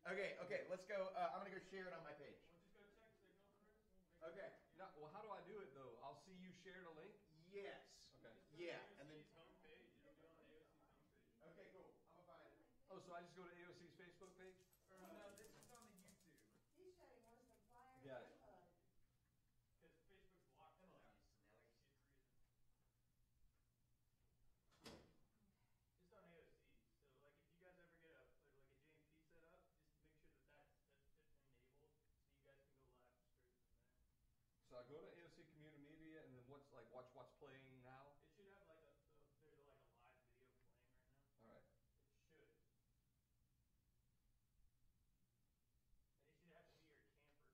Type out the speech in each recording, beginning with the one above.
Okay, let's go. I'm gonna go share it on my page. Okay. No, well, how do I do it though? I'll see you shared a link. Yes. Okay. Yeah, and then. Okay, cool. I'm gonna find it. Oh, so I just go to AOC's Facebook page? No, this is on the YouTube. He's showing worse than flyers. Got it. Because Facebook's locked Come on, down. Snelly. Just on AOC. So like if you guys ever get a like a JMP set up, just make sure that that's enabled so you guys can go live straight from there. So I go to AOC Community Media and then what's like watch what's playing now? It should have like there's like a live video playing right now. All right. It should. And it should have to be your camper.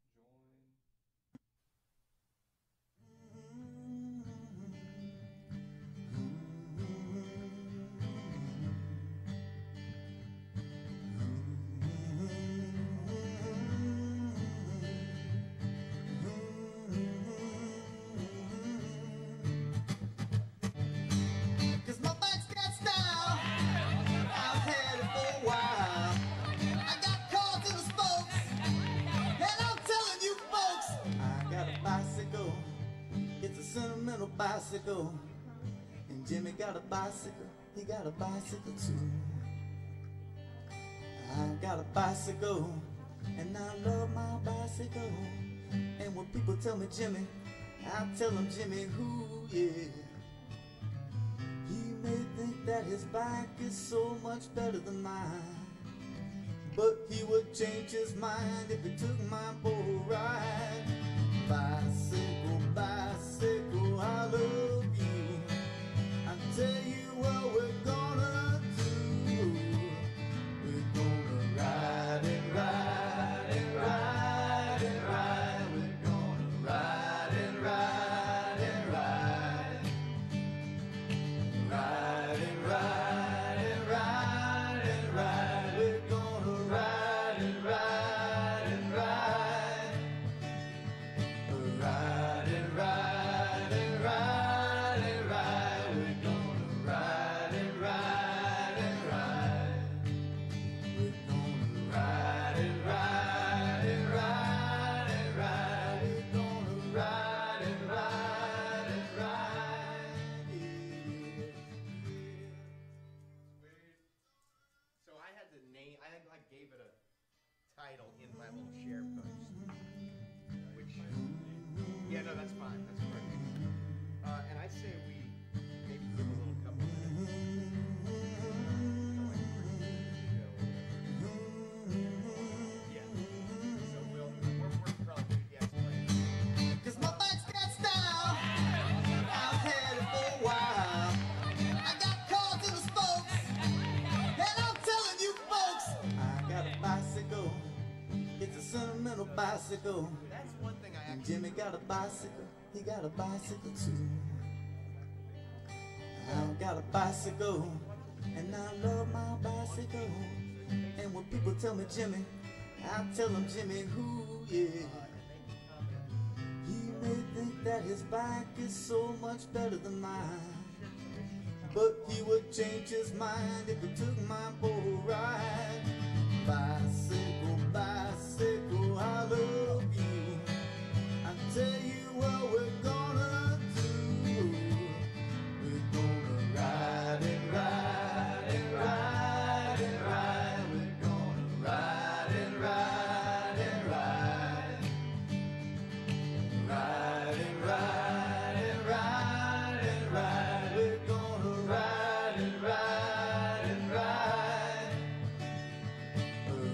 Facilities. Join. Cause my bike's got style. I've had it for a while. I got cars in the spokes, and I'm telling you folks, I got a bicycle. It's a sentimental bicycle. And Jimmy got a bicycle. He got a bicycle too. I got a bicycle, and I love my bicycle. And when people tell me Jimmy, I tell them Jimmy who, yeah. He may think that his bike is so much better than mine, but he would change his mind if he took mine for a ride. Bicycle, bicycle, I love you. I tell you what we're gonna do. We're gonna ride and ride and ride and ride. We're gonna ride and ride and ride. Ride and ride and ride and ride. We're gonna ride and ride and ride. Ride and ride and ride and ride. We're gonna ride and ride and ride. We're gonna ride and ride and ride and ride. We're gonna ride and ride and ride. Sweet. So I had to name. I gave it a title in my little share post. Which. Yeah, no, that's fine. That's perfect. And I say we maybe give a little couple of minutes. Yeah. So we're probably good. Yeah, explain. Cause my bike's got style. I've had it for a while. I got cars in the spokes, and I'm telling you folks, I got a bicycle. It's a sentimental bicycle. That's one thing I And actually. Jimmy got a bicycle. He got a bicycle too. I've got a bicycle, and I love my bicycle. And when people tell me Jimmy, I tell them Jimmy who, yeah. He may think that his bike is so much better than mine, but he would change his mind if he took mine for a ride. Bicycle, bicycle, I love you. I tell you what we're gonna do. We're gonna ride and ride and ride and ride. We're gonna ride and ride and ride. Ride and ride and ride and ride. We're gonna ride and ride and ride.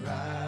Ride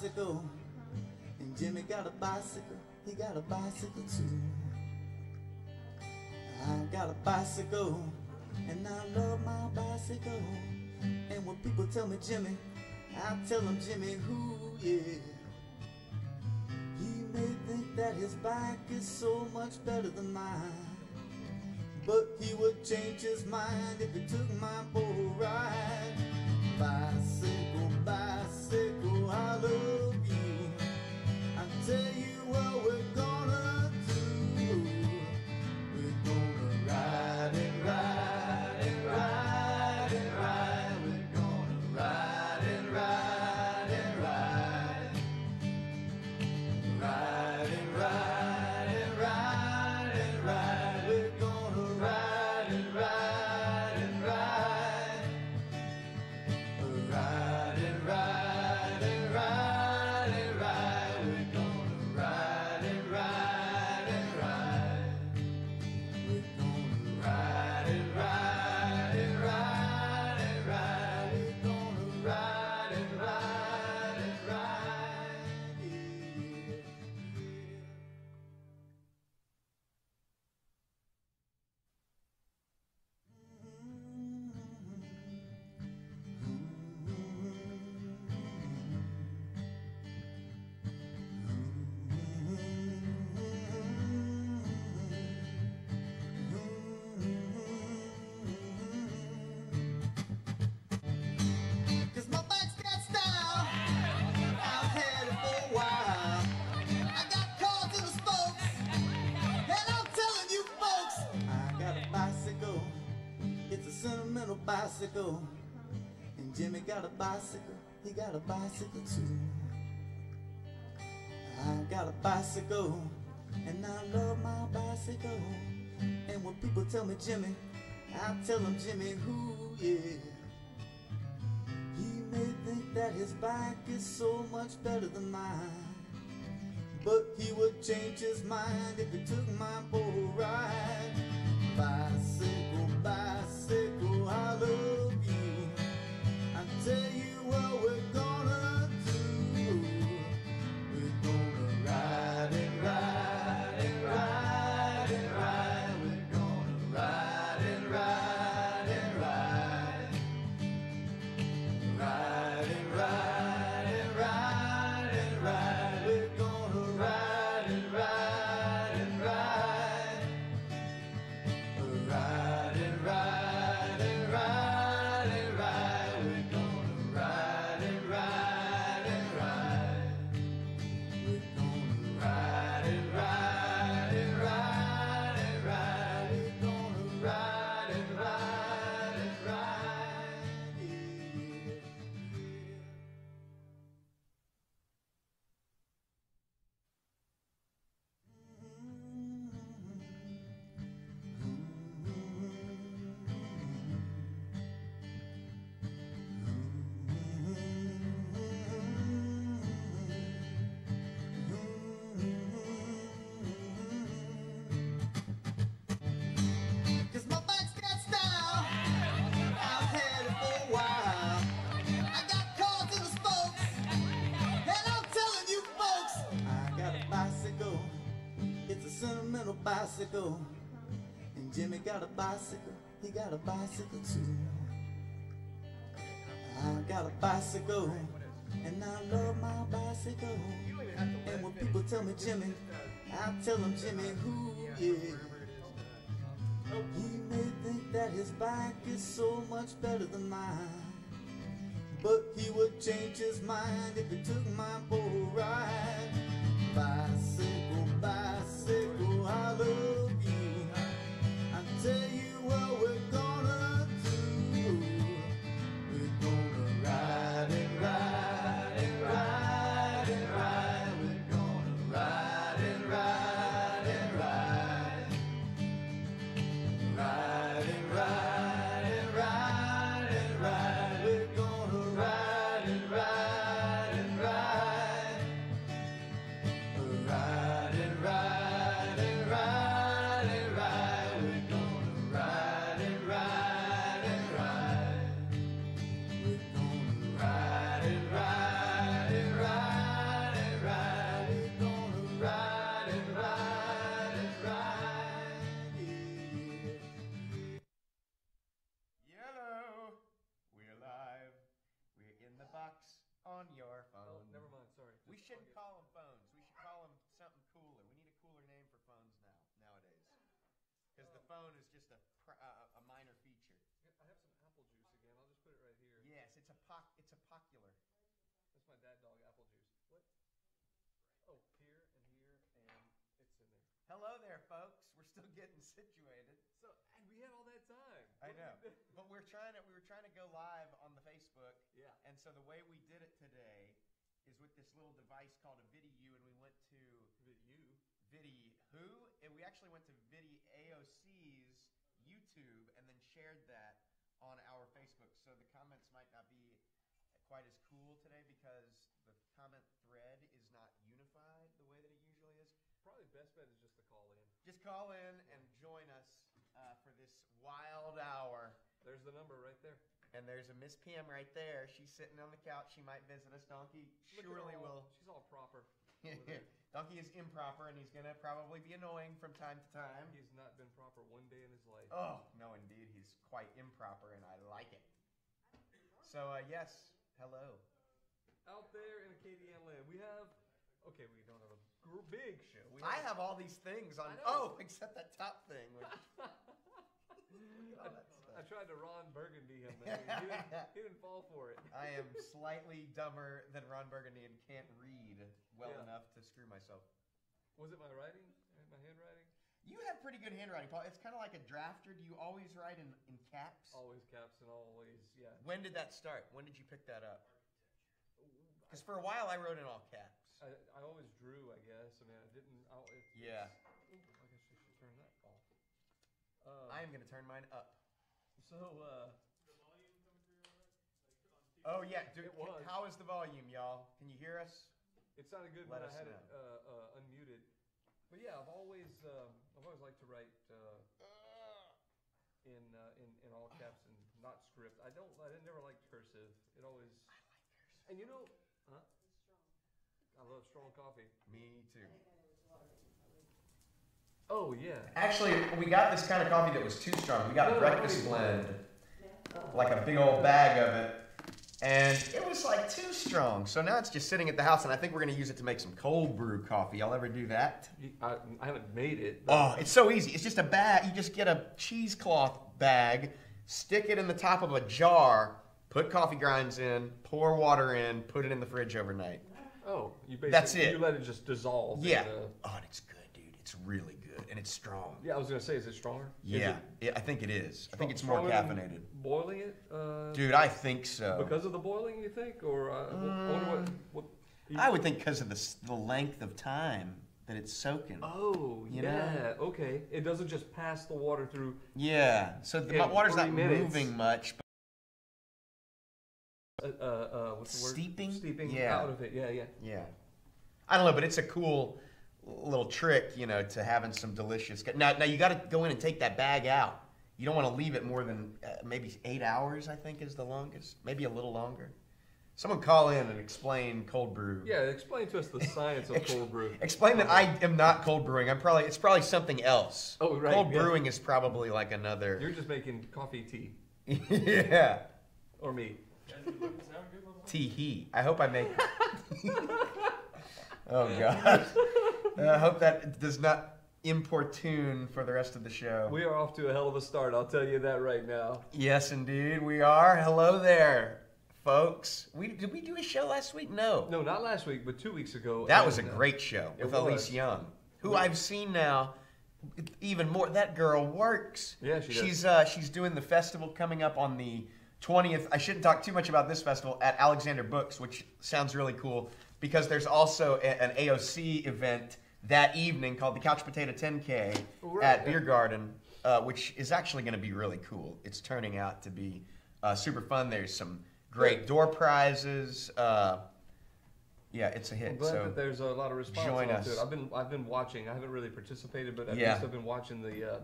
bicycle, and Jimmy got a bicycle, he got a bicycle too. I got a bicycle, and I love my bicycle. And when people tell me Jimmy, I tell them Jimmy who, yeah. He may think that his bike is so much better than mine, but he would change his mind if he took mine for a ride. Bicycle, bicycle, I love you. I tell you what we're gonna do. We're gonna ride and ride and ride and ride. We're gonna ride and ride and ride. Ride and ride and ride and ride. We're gonna ride and ride and ride. Ride and ride and ride and ride. We're gonna ride and ride and ride. We're gonna ride and ride and ride and ride. We're gonna ride and ride and ride. Yeah, yeah. Cause my bike's got style, I've had it for a while. I got cars in the spokes, and I'm telling you folks, I got a bicycle, it's a sentimental bicycle. And Jimmy got a bicycle, he got a bicycle too. I got a bicycle, and I love my bicycle. And when people tell me Jimmy, I tell them Jimmy who, yeah. He may think that his bike is so much better than mine, but he would change his mind if he took mine for a ride. Bicycle, bicycle, I love you. I tell you what we're gonna do. We're gonna ride and ride and ride and ride. We're gonna ride and ride and ride. Ride and ride and ride and ride. We're gonna ride and ride and ride. Ride and ride and ride and ride. We're gonna ride and ride and ride. We're gonna ride and ride and ride and ride. We're gonna ride and ride and ride. Yeah, yeah. Cause my bike's got style, I've had it for a while. I got cars in the spokes, and I'm telling you folks, I got a bicycle, it's a sentimental bicycle. And Jimmy got a bicycle, he got a bicycle too. I got a bicycle, and I love my bicycle. You don't even have to let And when it people finish. tell me Jimmy, I tell them Jimmy who, yeah. He may think that his bike is so much better than mine, but he would change his mind if he took mine for a ride. Bicycle, bicycle, I love you. I tell you what we're gonna do. We're gonna ride and ride and ride and ride. We're gonna ride and ride and ride. Ride and ride and ride and ride. We're gonna ride and ride and ride. Ride phone is just a minor feature. I have some apple juice again. I'll just put it right here. Yes, it's a popular. That's my dad dog apple juice. What? Oh, here and here, and it's in there. Hello there, folks. We're still getting situated. So, and we had all that time. I What know, did we do? but we were trying to go live on the Facebook, Yeah. and so the way we did it today is with this little device called a VidiU, and we went to Vidi and we actually went to Vidi AOC's YouTube and then shared that on our Facebook. So the comments might not be quite as cool today because the comment thread is not unified the way that it usually is. Probably best bet is just to call in. Just call in and join us for this wild hour. There's the number right there. And there's a Miss PM right there. She's sitting on the couch. She might visit us. Donkey Look at surely her all- will. She's all proper. over there. Donkey is improper, and he's going to probably be annoying from time to time. He's not been proper one day in his life. Oh, no, indeed. He's quite improper, and I like it. So, yes, hello. Out there in Acadian land, we have. Okay, we don't have a big show. I have all these things on. I know. Oh, except that top thing. Which, I tried to Ron Burgundy him, but he didn't fall for it. I am slightly dumber than Ron Burgundy and can't read well Yeah. enough to screw myself. Was it my writing? My handwriting? You have pretty good handwriting, Paul. It's kind of like a drafter. Do you always write in caps? Always caps and always, yeah. When did that start? When did you pick that up? Because for a while I wrote in all caps. I always drew, I guess. I mean, I didn't. Yeah. I guess I should turn that off. I am going to turn mine up. So, The volume come through on it? Like on Oh, yeah. Dude, It was. how is the volume, y'all? Can you hear us? it sounded good Let when I us had know. it unmuted. But yeah, I've always liked to write in all caps and not script. I never liked cursive. It always. I like cursive. And you know, huh? I love strong coffee. Me too. Oh yeah. Actually, we got this kind of coffee that was too strong. We got No, a no, breakfast no. blend, like a big old bag of it, and it was like too strong. So now it's just sitting at the house, and I think we're gonna use it to make some cold brew coffee. Y'all ever do that? I haven't made it. Oh, it's so easy. It's just a bag. You just get a cheesecloth bag, stick it in the top of a jar, put coffee grinds in, pour water in, put it in the fridge overnight. Oh, you basically That's it. You let it just dissolve. Yeah. in the- Oh, and it's good, dude. It's really good, and it's strong. Yeah, I was gonna say, is it stronger? Is Yeah, it I think it is. I think it's more stronger than caffeinated. Boiling it, Dude, I think so. because of the boiling, you think, or I wonder what I would think because of the length of time that it's soaking. Oh, You yeah. Okay, it doesn't just pass the water through. Yeah, so the In water's 3 not minutes. moving much, but What's the word? Steeping? Steeping Yeah. out of it. Yeah, yeah. yeah. I don't know, but it's a cool little trick, you know, to having some delicious. Now you got to go in and take that bag out. You don't want to leave it more than maybe 8 hours. I think is the longest, maybe a little longer. Someone call in and explain cold brew. Yeah, explain to us the science of cold brew. Explain that I am not cold brewing. It's probably something else. Oh, right, Cold yeah. brewing is probably like another. You're just making coffee tea, Yeah. or me. Does it look sound good? Tee-hee. I hope I make. Oh God. I hope that does not importune for the rest of the show. We are off to a hell of a start. I'll tell you that right now. Yes, indeed, we are. Hello there, folks. Did we do a show last week? No. No, not last week, but 2 weeks ago. That was a and, great show it with was. Elise Young, who I've seen now even more. That girl works. Yeah, she does. She's doing the festival coming up on the 20th. I shouldn't talk too much about this festival at Alexander Books, which sounds really cool because there's also an AOC event that evening called the Couch Potato 10K Right, at yeah. Beer Garden, which is actually going to be really cool. It's turning out to be super fun. There's some great door prizes. Yeah, it's a hit. I'm glad So that there's a lot of response join to us. it. I've been watching. I haven't really participated, but at Yeah. least I've been watching the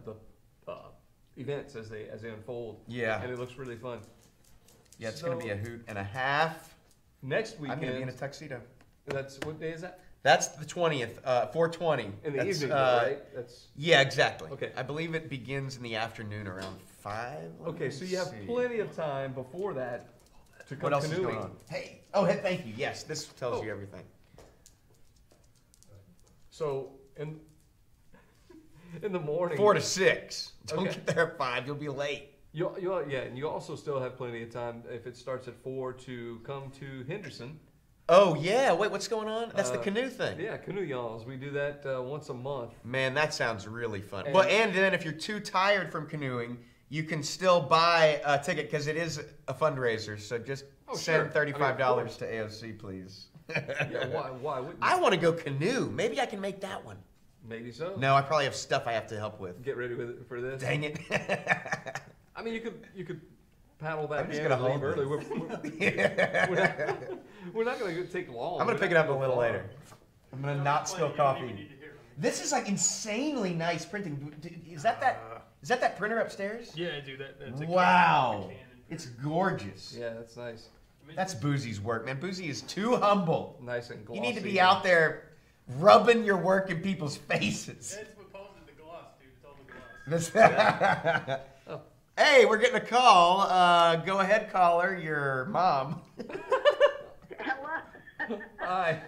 events as they unfold. Yeah. and it looks really fun. yeah, it's going to be a So- hoot and a half. Next I'm going to be in a weekend. tuxedo. That's what day is that? That's the 20th, 420. In the That's, evening, though, right? That's Yeah, exactly. Okay. I believe it begins in the afternoon around 5. Let okay. me So you have see. plenty of time before that to come What else canoeing. is going on? Hey. Oh, hey, thank you. Yes, this tells Oh. you everything. So, and in the morning. 4 to 6. Don't Okay. get there at 5. You'll be late. And you also still have plenty of time if it starts at 4 to come to Henderson. Oh, yeah. Wait, what's going on? That's the Uh, canoe thing. Yeah, canoe yawns. We do that once a month. Man, that sounds really fun. And- Well, and then if you're too tired from canoeing, you can still buy a ticket because it is a fundraiser. So just send sure. $35 to AOC, please. Yeah, why wouldn't you? I want to go canoe. Maybe I can make that one. Maybe so. No, I probably have stuff I have to help with. Get ready with it for this. Dang it. I mean, you could paddle that I'm just in gonna a little hold early. it. We're not going to take long. I'm going to pick it up a little later. I'm going to not Plenty, spill you don't even coffee. need to hear them. This is like insanely nice printing. Is that that printer upstairs? Yeah, I do that. That's a Wow. Canon It's gorgeous. Yeah, that's nice. That's Boozy's work, man. Boozy is too humble. Nice and glossy. You need to be out there rubbing your work in people's faces. That's what causes the gloss, dude. It's all the gloss. This- Hey, we're getting a call. Go ahead, caller. Your mom. Hello, Hi.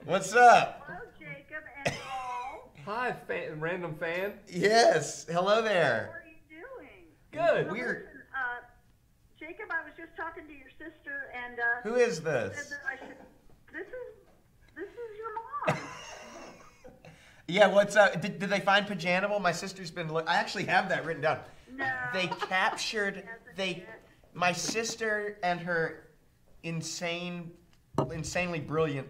What's up? hello, Jacob and Paul. Hi, random fan. Yes. Hello How there. are you doing? Good. Weird. Listen, Jacob, I was just talking to your sister, and Who is said this? that I should. This is your mom. Yeah. What's up? Did they find Pajanimal? My sister's been. I actually have that written down. No. They captured. Hasn't yet. My sister and her insanely brilliant.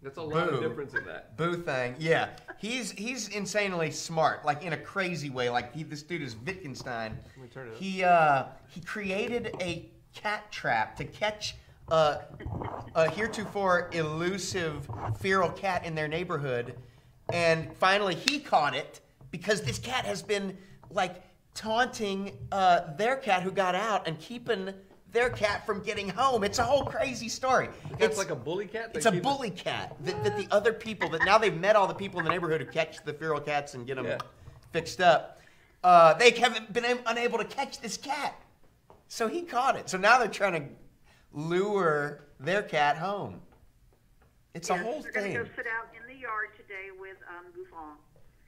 That's a lot of Boo. difference in that. Boo thing, yeah. He's insanely smart, like in a crazy way. Like this dude is Wittgenstein. Let me turn it up. He created a cat trap to catch a heretofore elusive feral cat in their neighborhood, and finally he caught it because this cat has been like taunting their cat who got out and keeping their cat from getting home. It's a whole crazy story. It's like a bully cat. It's a bully cat that the other people that now they've met all the people in the neighborhood who catch the feral cats and get them Yeah. fixed up. They haven't been unable to catch this cat, so he caught it. So now they're trying to lure their cat home. It's a Yes, whole we're gonna thing. go sit out in the yard today with Gouffon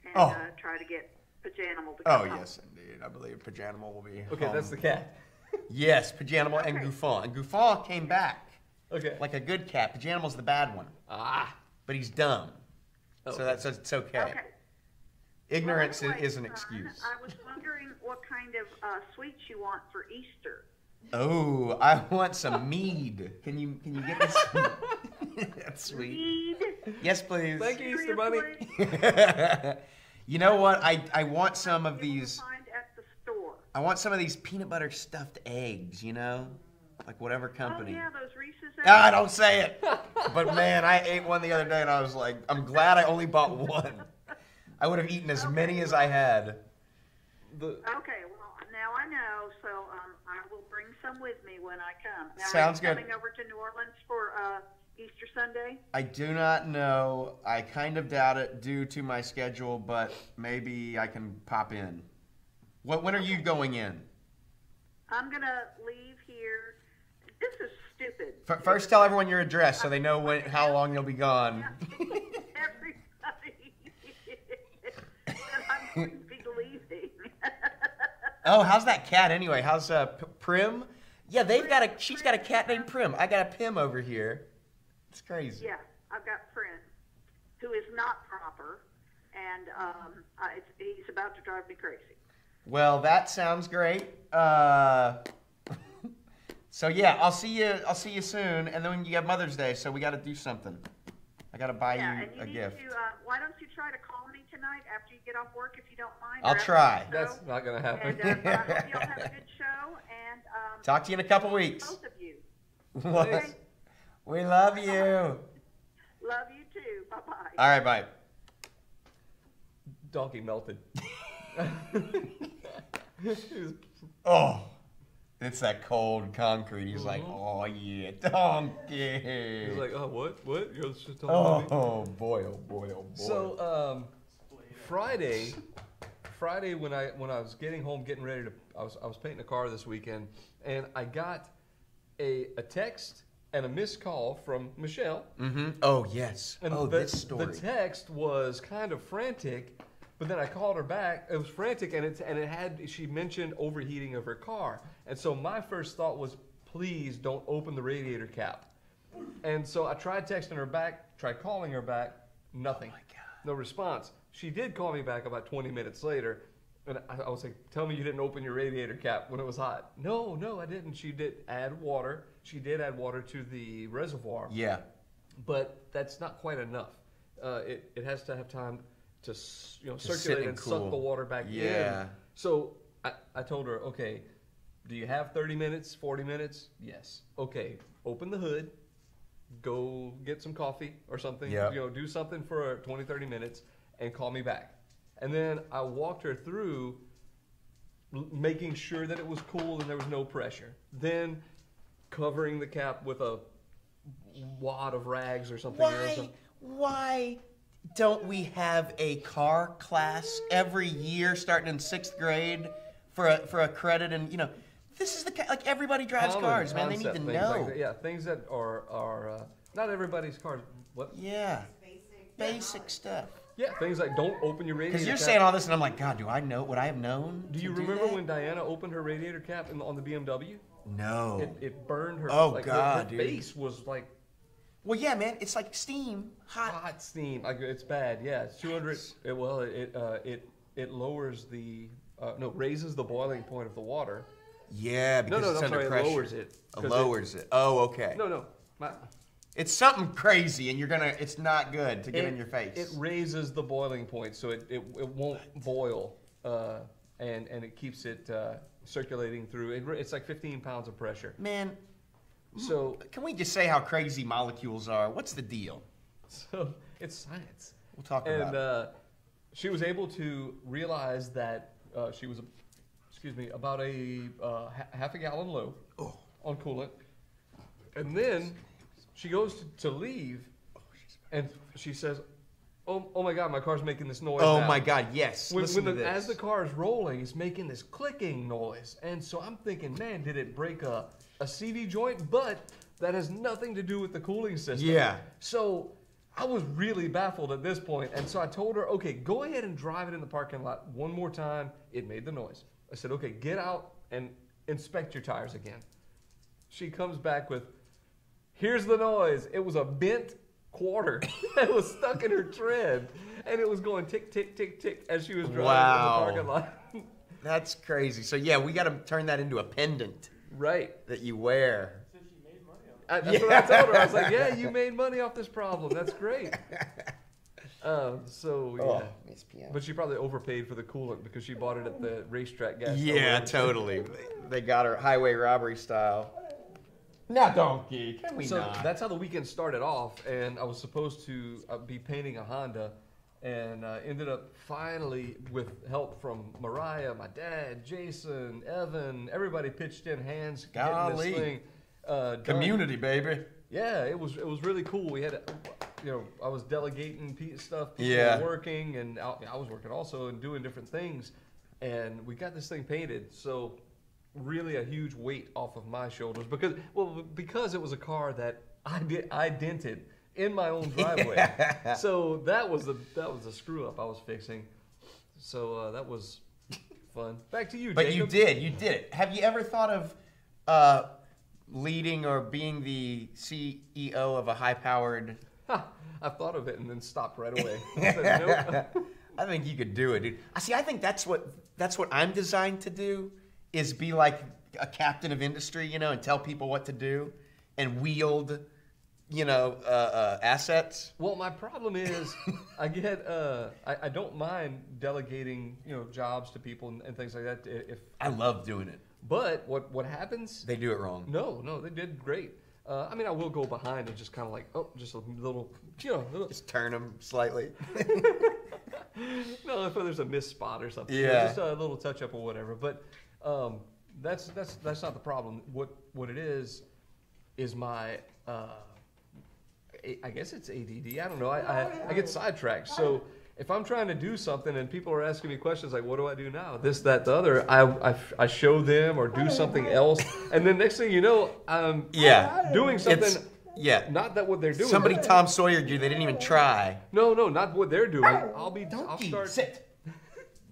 and Oh. try to get Pajanimal to Oh come home. yes, indeed. I believe Pajanimal will be. Okay, home. that's the cat. Yes, Pajanimal and Okay. Gouffon. And Gouffon came back Okay. like a good cat. Pajanimal's the bad one, But but he's dumb. Oh. So that's it's okay. Okay. Ignorance Well, anyway, is an son, excuse. I was wondering what kind of sweets you want for Easter. Oh, I want some mead. Can you get me some? That's sweet. Mead. Yes, please. Thank you, Easter Bunny. Seriously? You know what? I want some of You will these. find at the store. I want some of these peanut butter stuffed eggs. You know, like whatever company. Oh yeah, those Reese's eggs. Ah, don't say it. But man, I ate one the other day and I was like, I'm glad I only bought one. I would have eaten as many as I had. Okay, well now I know, so I will bring some with me when I come. Now, Sounds are you good. coming over to New Orleans for Easter Sunday? I do not know. I kind of doubt it due to my schedule, but maybe I can pop in. When are you going in? I'm gonna leave here. This is stupid. First, tell everyone your address so they know how long you'll be gone. Everybody that I'm going to be leaving. Oh, how's that cat anyway? How's Prim? Yeah, she's got a cat named Prim. I got a Pim over here. It's crazy. Yeah, I've got a friend who is not proper, and he's about to drive me crazy. Well, that sounds great. So yeah, I'll see you soon, and then you have Mother's Day, so we got to do something. I got to buy Yeah, you and you a need gift. to. Why don't you try to call me tonight after you get off work, if you don't mind? I'll or after try. the show? That's not gonna happen. And I hope y'all have a good show. And Talk to you in a couple weeks. both of you. Thanks. We love you. Love you too. Bye bye. All right, bye. Donkey melted. Oh, it's that cold concrete. He's like, oh yeah, donkey. He's like, oh, what? What? You're just talking to me? oh boy, oh boy, oh boy. So Friday when I was getting home, getting ready to, I was painting a car this weekend, and I got a text and a missed call from Michelle. Mm-hmm. Oh yes. And oh, the, this story. The text was kind of frantic But then I called her back. It was frantic, and she mentioned overheating of her car. And so my first thought was, please don't open the radiator cap. And so I tried texting her back, tried calling her back, nothing. Oh my God. No response. She did call me back about 20 minutes later, and I was like, tell me you didn't open your radiator cap when it was hot. No, I didn't. She did add water. She did add water to the reservoir. Yeah. But that's not quite enough. It has to have time to circulate sit and cool. suck the water back in. So I told her, okay, do you have 30 minutes, 40 minutes? Yes. Okay, open the hood, go get some coffee or something, do something for 20, 30 minutes, and call me back. And then I walked her through making sure that it was cool and there was no pressure. Then covering the cap with a wad of rags or something. Why don't we have a car class every year starting in 6th grade for a credit? And this is like everybody drives cars, man. They need to know. Things that are not everybody's cars. What? Yeah, basic stuff. Yeah, things like don't open your radiator cap. Because you're saying all this, and I'm like, God, do I know? Would I have known? Do you remember when Diana opened her radiator cap on the BMW? No. It burned her. Oh, like, God, her dude. face was like. Well, yeah, man. It's like steam, hot steam. It's bad. Yeah, it's 200. It lowers raises the boiling point of the water. Yeah, because it's under pressure. It lowers it. Lowers it. Oh, okay. No. It's something crazy, and it's not good to get in your face. It raises the boiling point, so it won't boil, and it keeps it circulating through. It's like 15 pounds of pressure. Man, so can we just say how crazy molecules are? What's the deal? So it's science. We'll talk about it. She was able to realize that she was, about a half a gallon low on coolant, and then she goes to leave, and she says, "Oh my God, my car's making this noise." Oh now. my God, yes. As the car is rolling, it's making this clicking noise, and so I'm thinking, man, did it break a CV joint? But that has nothing to do with the cooling system. Yeah. So I was really baffled at this point, and so I told her, okay, go ahead and drive it in the parking lot one more time. It made the noise. I said, okay, get out and inspect your tires again. She comes back with, here's the noise. It was a bent quarter that was stuck in her tread, and it was going tick, tick, tick, tick as she was driving in the parking lot. That's crazy. So, yeah, we got to turn that into a pendant. Right. That you wear. So she made money on it. That's what I told her. I was like, yeah, you made money off this problem. That's great. But she probably overpaid for the coolant because she bought it at the racetrack gas. Yeah, totally. They got her highway robbery style. Now, donkey, can we not? So that's how the weekend started off, and I was supposed to be painting a Honda, and ended up finally, with help from Mariah, my dad, Jason, Evan, everybody pitched in hands getting this thing done. Community, baby. Yeah, it was really cool. We had, I was delegating stuff, people were working, and I was working also and doing different things, and we got this thing painted. So really a huge weight off of my shoulders because it was a car that I dented in my own driveway. So that was a screw up I was fixing. So that was fun. Back to you, But Jacob. you did it. Have you ever thought of leading or being the CEO of a high-powered? I thought of it and then stopped right away. I said, nope. I think you could do it, dude. I think that's what I'm designed to do, is be like a captain of industry, and tell people what to do and wield, assets. Well, my problem is I get I don't mind delegating, jobs to people and things like that. If I love doing it. But what happens? They do it wrong. No, they did great. I will go behind and just kind of like, just a little, just turn them slightly. No, if there's a missed spot or something, just a little touch up or whatever. But that's not the problem. What it is my I guess it's ADD. I don't know. I get sidetracked. So if I'm trying to do something and people are asking me questions like, what do I do now? This, that, the other, I show them or do something else. And then next thing you know, I'm doing something. Not that what they're doing. Somebody Tom Sawyer you. They didn't even try. No, not what they're doing. I'll start. Sit.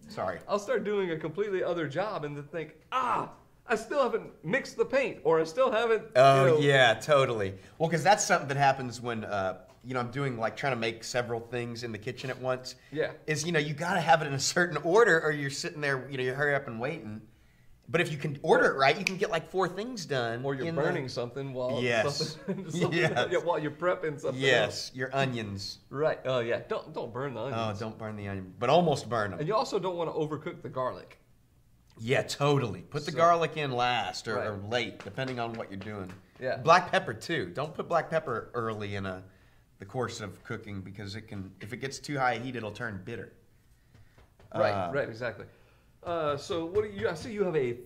Sorry. I'll start doing a completely other job and then think, I still haven't mixed the paint, or I still haven't. Oh yeah, totally. Well, because that's something that happens when I'm doing like trying to make several things in the kitchen at once. Yeah. Is you got to have it in a certain order, or you're sitting there, you hurry up and waiting. But if you can order it right, you can get like 4 things done. Or you're burning something while Yes. while you're prepping something. Yes, your onions. Right. Oh yeah. Don't burn the Oh, onions. don't burn the onion, but almost burn them. And you also don't want to overcook the garlic. Yeah, totally. Put the So- garlic in last or Right. late, depending on what you're doing. Yeah. Black pepper too. Don't put black pepper early in the course of cooking because if it gets too high heat, it'll turn bitter. Right. Right. Exactly. So what do you? I see you have a.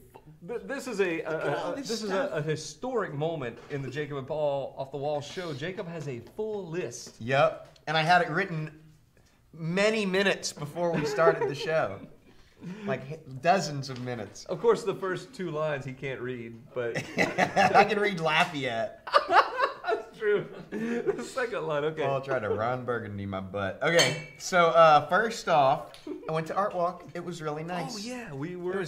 This is a historic moment in the Jacob and Paul Off the Wall show. Jacob has a full list. Yep. And I had it written many minutes before we started the show. Like dozens of minutes. Of course, the first 2 lines he can't read, but I can read Lafayette. that's true. The second line, okay. I'll try to Ron Burgundy my butt. Okay, so first off, I went to Art Walk. It was really nice. Oh yeah, we were.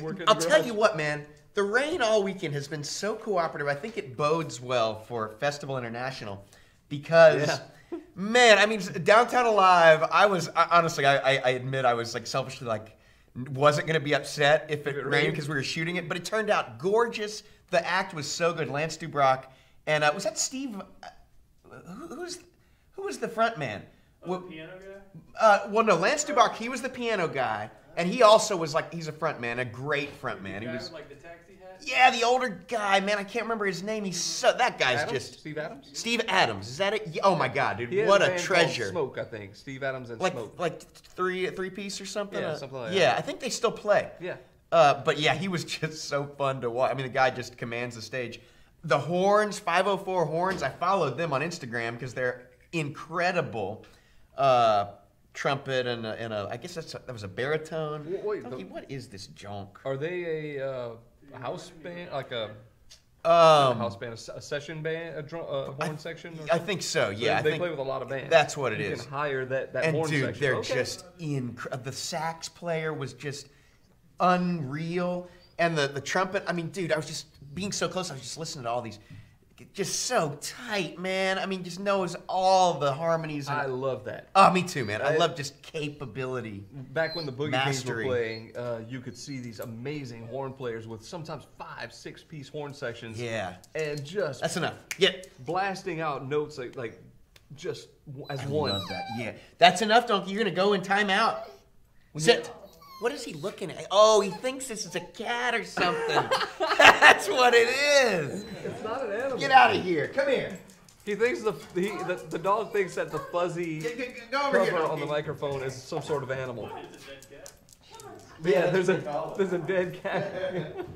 working I'll the tell garage. you what, man. The rain all weekend has been so cooperative. I think it bodes well for Festival International because, Yeah. man, I mean, Downtown Alive. Honestly, I admit I was like selfishly wasn't going to be upset if it rained because we were shooting it, but it turned out gorgeous. The act was so good. Lance Dubrock and was that Steve? Who was the front man? The piano guy? Well, no, Lance Dubrock. He was the piano guy, and he also was he's a front man, a great front man. The He guy was. with, like, the taxi hat? Yeah, the older guy, man, I can't remember his name. That guy's Adams? just Steve Adams. Steve Adams. Is that it? Yeah, oh my God, dude, He has what a a band called treasure! Smoke, I think. Steve Adams and Like Smoke. three piece or something. Yeah, something like Yeah, that. I think they still play. Yeah. But yeah, he was just so fun to watch. I mean, the guy just commands the stage. The horns, 504 horns. I followed them on Instagram because they're incredible. Trumpet and I guess that was a baritone. Wait, Donkey, what is this junk? Are they a house band, like a Um, house band, a session band, a horn section? Or I something? think so. Yeah, I they think play with a lot of bands. that's what it you is. can hire that And horn dude, section. they're Okay. just the sax player was just unreal, and the trumpet. I mean, dude, I was just being so close. I was just listening to all these, just so tight, man. I mean, just knows all the harmonies. And, I love that. oh, me too, man. I love just capability. Back when the Boogie Kings were Mastery. playing, you could see these amazing horn players with sometimes 5-6 piece horn sections. Yeah. And just That's enough. Yeah. blasting out notes like just as I one. love that. Yeah. That's enough, Donkey. You're gonna go in timeout. Sit. What is he looking at? Oh, he thinks this is a cat or something. That's what it is. It's not an animal. Get out of here. Come here. He thinks the dog thinks that the fuzzy Go over here. cover on the Donkey. microphone is some sort of animal. It's a dead cat. Yeah, there's that's a dead cat.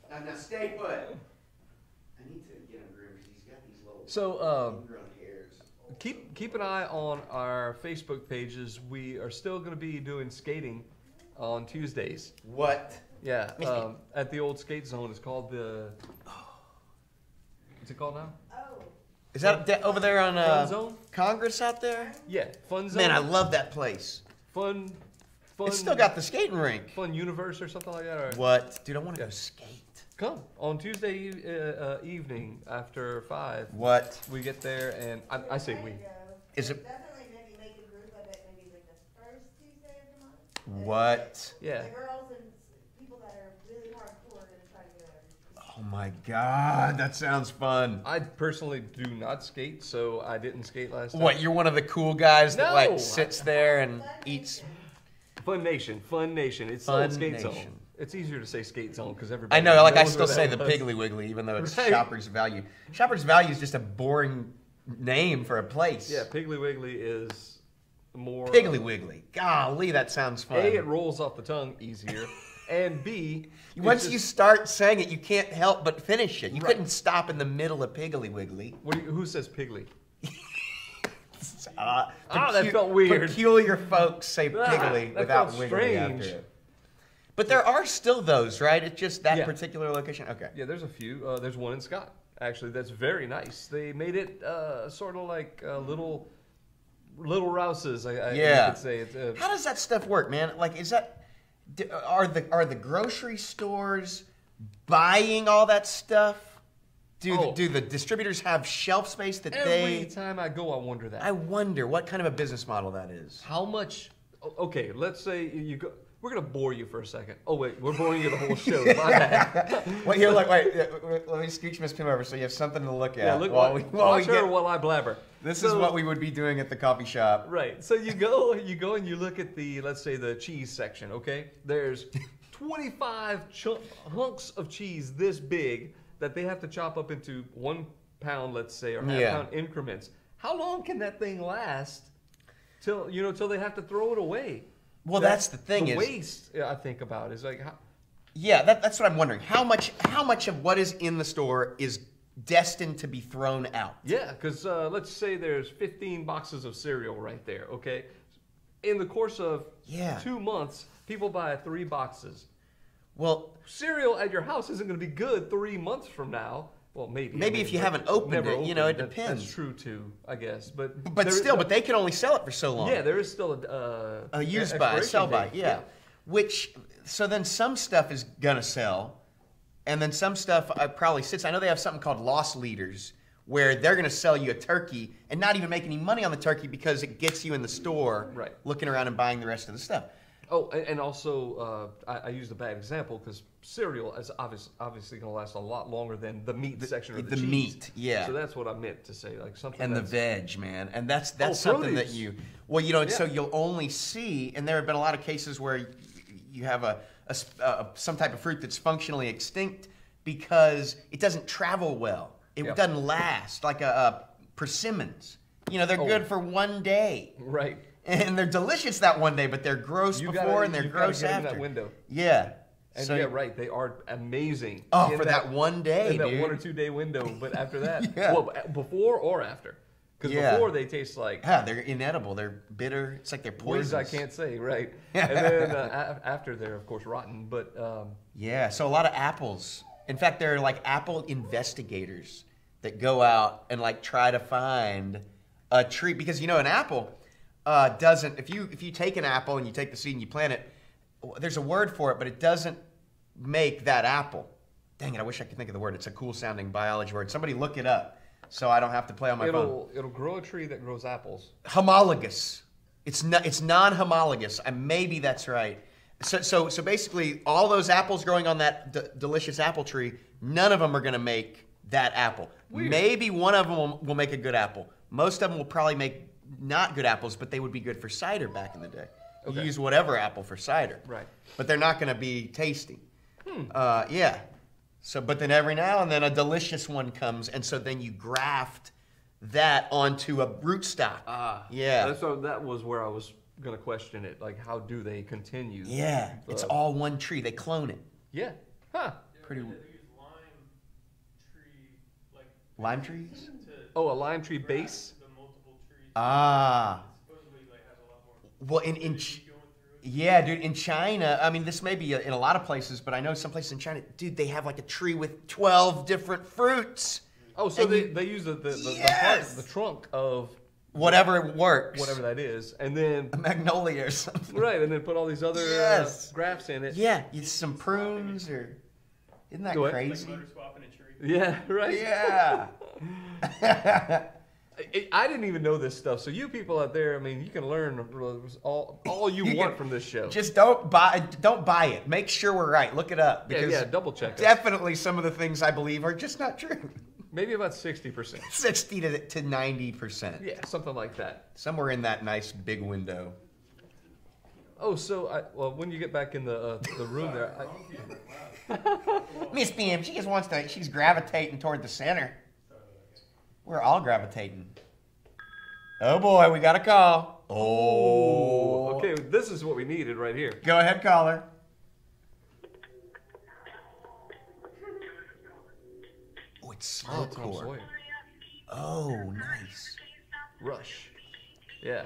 Now stay put. I need to get him groomed because he's got these little So ingrown hairs. keep an eye on our Facebook pages. We are still going to be doing skating on Tuesdays. What? Yeah, Miss me. at the old skate zone. It's called the. What's it called now? Is that over there on Fun Zone? Congress out there? Yeah, Fun Zone. Man, I love that place. Fun. It's still got the skating rink. Fun Universe or something like that. Or, What? Dude, I want to Yeah. go skate. Come on Tuesday evening after 5. What? We get there and I say we. Is it? Definitely maybe make a group. I bet maybe like the first Tuesday of the month. What? Yeah. The girls and people that are really hardcore are gonna try to get over. Oh my God, that sounds fun. I personally do not skate, so I didn't skate last time. What? You're one of the cool guys that No. like sits there and eats. Fun Nation. It's Fun old Skate Nation. Zone. It's easier to say Skate Zone because everybody. I know, like I knows still where say that the was. Piggly Wiggly, even though it's Right. Shoppers Value. Shoppers Value is just a boring name for a place. Yeah, Piggly Wiggly is more. Piggly Wiggly. Golly, that sounds fun. A, it rolls off the tongue easier, and B, it's Once just- you start saying it, you can't help but finish it. You Right. couldn't stop in the middle of Piggly Wiggly. who says Piggly? That felt weird. Peculiar folks say Ah, Piggly that without felt wiggly strange. after it. But there are still those, right? It's just that Yeah. particular location. Okay. Yeah, there's a few. There's one in Scott, actually, that's very nice. They made it sort of like a little Little Rouses, I Yeah. you could say. It's, How does that stuff work, man? Like, are the grocery stores buying all that stuff? Do the distributors have shelf space that every time I go, I wonder that. I wonder what kind of a business model that is. How much? Okay, let's say you go. We're gonna bore you for a second. Oh wait, we're boring you the whole show. My bad. Wait, here, look, wait. Let me scooch Miss Pim over so you have something to look at. Yeah, look. while Watch we her get. while I blabber. This is what we would be doing at the coffee shop. Right. So you go and you look at the, let's say, the cheese section. Okay, there's 25 hunks of cheese this big that they have to chop up into 1 pound, let's say, or half pound increments. How long can that thing last till they have to throw it away? Well, that's the thing. The waste I think about is like, yeah, that's what I'm wondering. How much of what is in the store is destined to be thrown out? yeah, because let's say there's 15 boxes of cereal right there. Okay, in the course of 2 months, people buy 3 boxes. Well, Cereal at your house isn't going to be good 3 months from now. Well, maybe. Maybe if you haven't opened it, it depends. That's true too, I guess. But they can only sell it for so long. Yeah, there is still a use by, sell by, yeah. So then some stuff is gonna sell, and then some stuff probably sits. I know they have something called loss leaders, where they're gonna sell you a turkey and not even make any money on the turkey because it gets you in the store, right, looking around and buying the rest of the stuff. Oh, and also, I used a bad example because cereal is obviously going to last a lot longer than the meat section of the cheese. Meat, yeah. So that's what I meant to say, like something. And the veg, man, and that's something produce. that so you'll only see, and there have been a lot of cases where you have some type of fruit that's functionally extinct because it doesn't travel well. It doesn't last, like a persimmons. They're good for one day. Right. And they're delicious that one day, but they're gross before and they're gross after. That window. Yeah. And so, right, they are amazing. Oh, for that one day, in that dude. 1 or 2 day window, but after that, Yeah. well, before or after, because before they taste like they're inedible. They're bitter. It's like they're poisonous. words I can't say, right? And then after they're of course rotten, but yeah. So a lot of apples. In fact, there are like apple investigators that go out and like try to find a tree because an apple. Doesn't if you take an apple and you take the seed and you plant it, there's a word for it, but it doesn't make that apple. Dang it! I wish I could think of the word. It's a cool sounding biology word. Somebody look it up so I don't have to play on my phone. It'll grow a tree that grows apples. Homologous. It's non-homologous. Maybe that's right. So basically, all those apples growing on that delicious apple tree, none of them are going to make that apple. Weird. Maybe one of them will make a good apple. Most of them will probably make not good apples, but they would be good for cider back in the day. Okay. You use whatever apple for cider. Right. But they're not going to be tasty. Yeah. So, but then every now and then a delicious one comes, and so then you graft that onto a rootstock. Yeah. That was where I was going to question it. Like, how do they continue? Yeah. It's all one tree. They clone it. Yeah. Huh. Pretty. They use Lime trees? A lime tree base? the multiple trees. Supposedly has a lot more. Well, yeah, dude, in China, I mean, this may be in a lot of places, but I know some places in China, dude, they have like a tree with 12 different fruits. Oh, so they use the heart, the trunk of whatever works. Whatever that is, and then a magnolia or something. Right, and then put all these other grafts in it. Yeah, some prunes or isn't that crazy? Like butter swapping a tree. Yeah, right. Yeah. I didn't even know this stuff. So you people out there, I mean, you can learn all you want from this show. Just don't buy it. Make sure we're right. Look it up. Because double check it. Definitely some of the things I believe are just not true. Maybe about 60%. 60 to 90%. Yeah, something like that. Somewhere in that nice big window. Oh, so when you get back in the room there, Miss Pam, she just wants to. She's gravitating toward the center. We're all gravitating. Oh boy, we got a call. Oh. Okay, this is what we needed right here. Go ahead, caller. Oh, it's slowcore. Oh, nice. Rush. Yeah.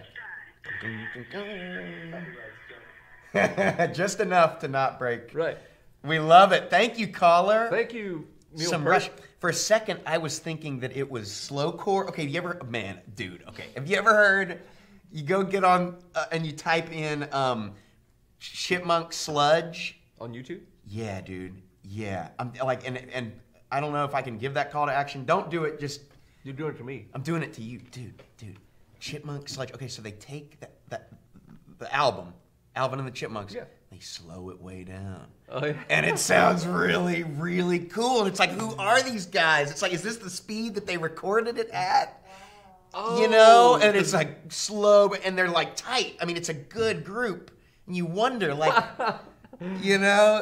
Just enough to not break. Right. We love it. Thank you, caller. Thank you, Neil. Some Rush. For a second, I was thinking that it was slowcore. Okay, have you ever heard You go get on and you type in chipmunk sludge. On YouTube? Yeah, dude. Yeah. I'm like, and I don't know if I can give that call to action. Don't do it. Just You're doing it to me. I'm doing it to you, dude. Chipmunk sludge. Okay, so they take the album, Alvin and the Chipmunks. Yeah. They slow it way down. Oh, yeah. And it sounds really, really cool. And it's like, who are these guys? It's like, is this the speed that they recorded it at? Oh, You know? And it's like slow, and they're like tight. I mean, it's a good group. And you wonder, like, you know,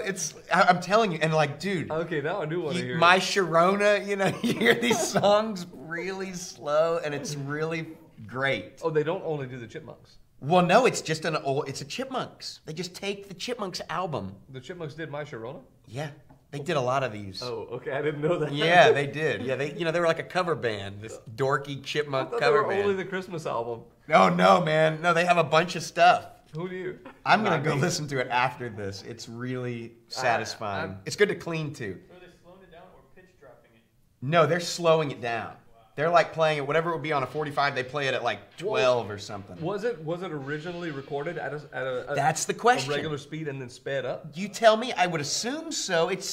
I'm telling you, and like, dude. Okay, now I do want to hear My it. Sharona, you know, you hear these songs really slow, and it's really great. Oh, they don't only do the Chipmunks. Well, no, it's just it's a Chipmunks. They just take the Chipmunks album. The Chipmunks did My Sharona? Yeah, they did a lot of these. Oh, okay, I didn't know that. Yeah, they did. Yeah, they were like a cover band, this dorky I chipmunk thought they cover were only band. the Christmas album. Oh no, man, no, they have a bunch of stuff. Who do you? I'm gonna Not go me. listen to it after this. It's really satisfying. I'm- It's good to clean to. So are they slowing it down or pitch dropping it? No, they're slowing it down. They're like playing it, whatever it would be on a 45, they play it at like 12 or something. Was it originally recorded at a That's the question. a regular speed and then sped up? You tell me, I would assume so. It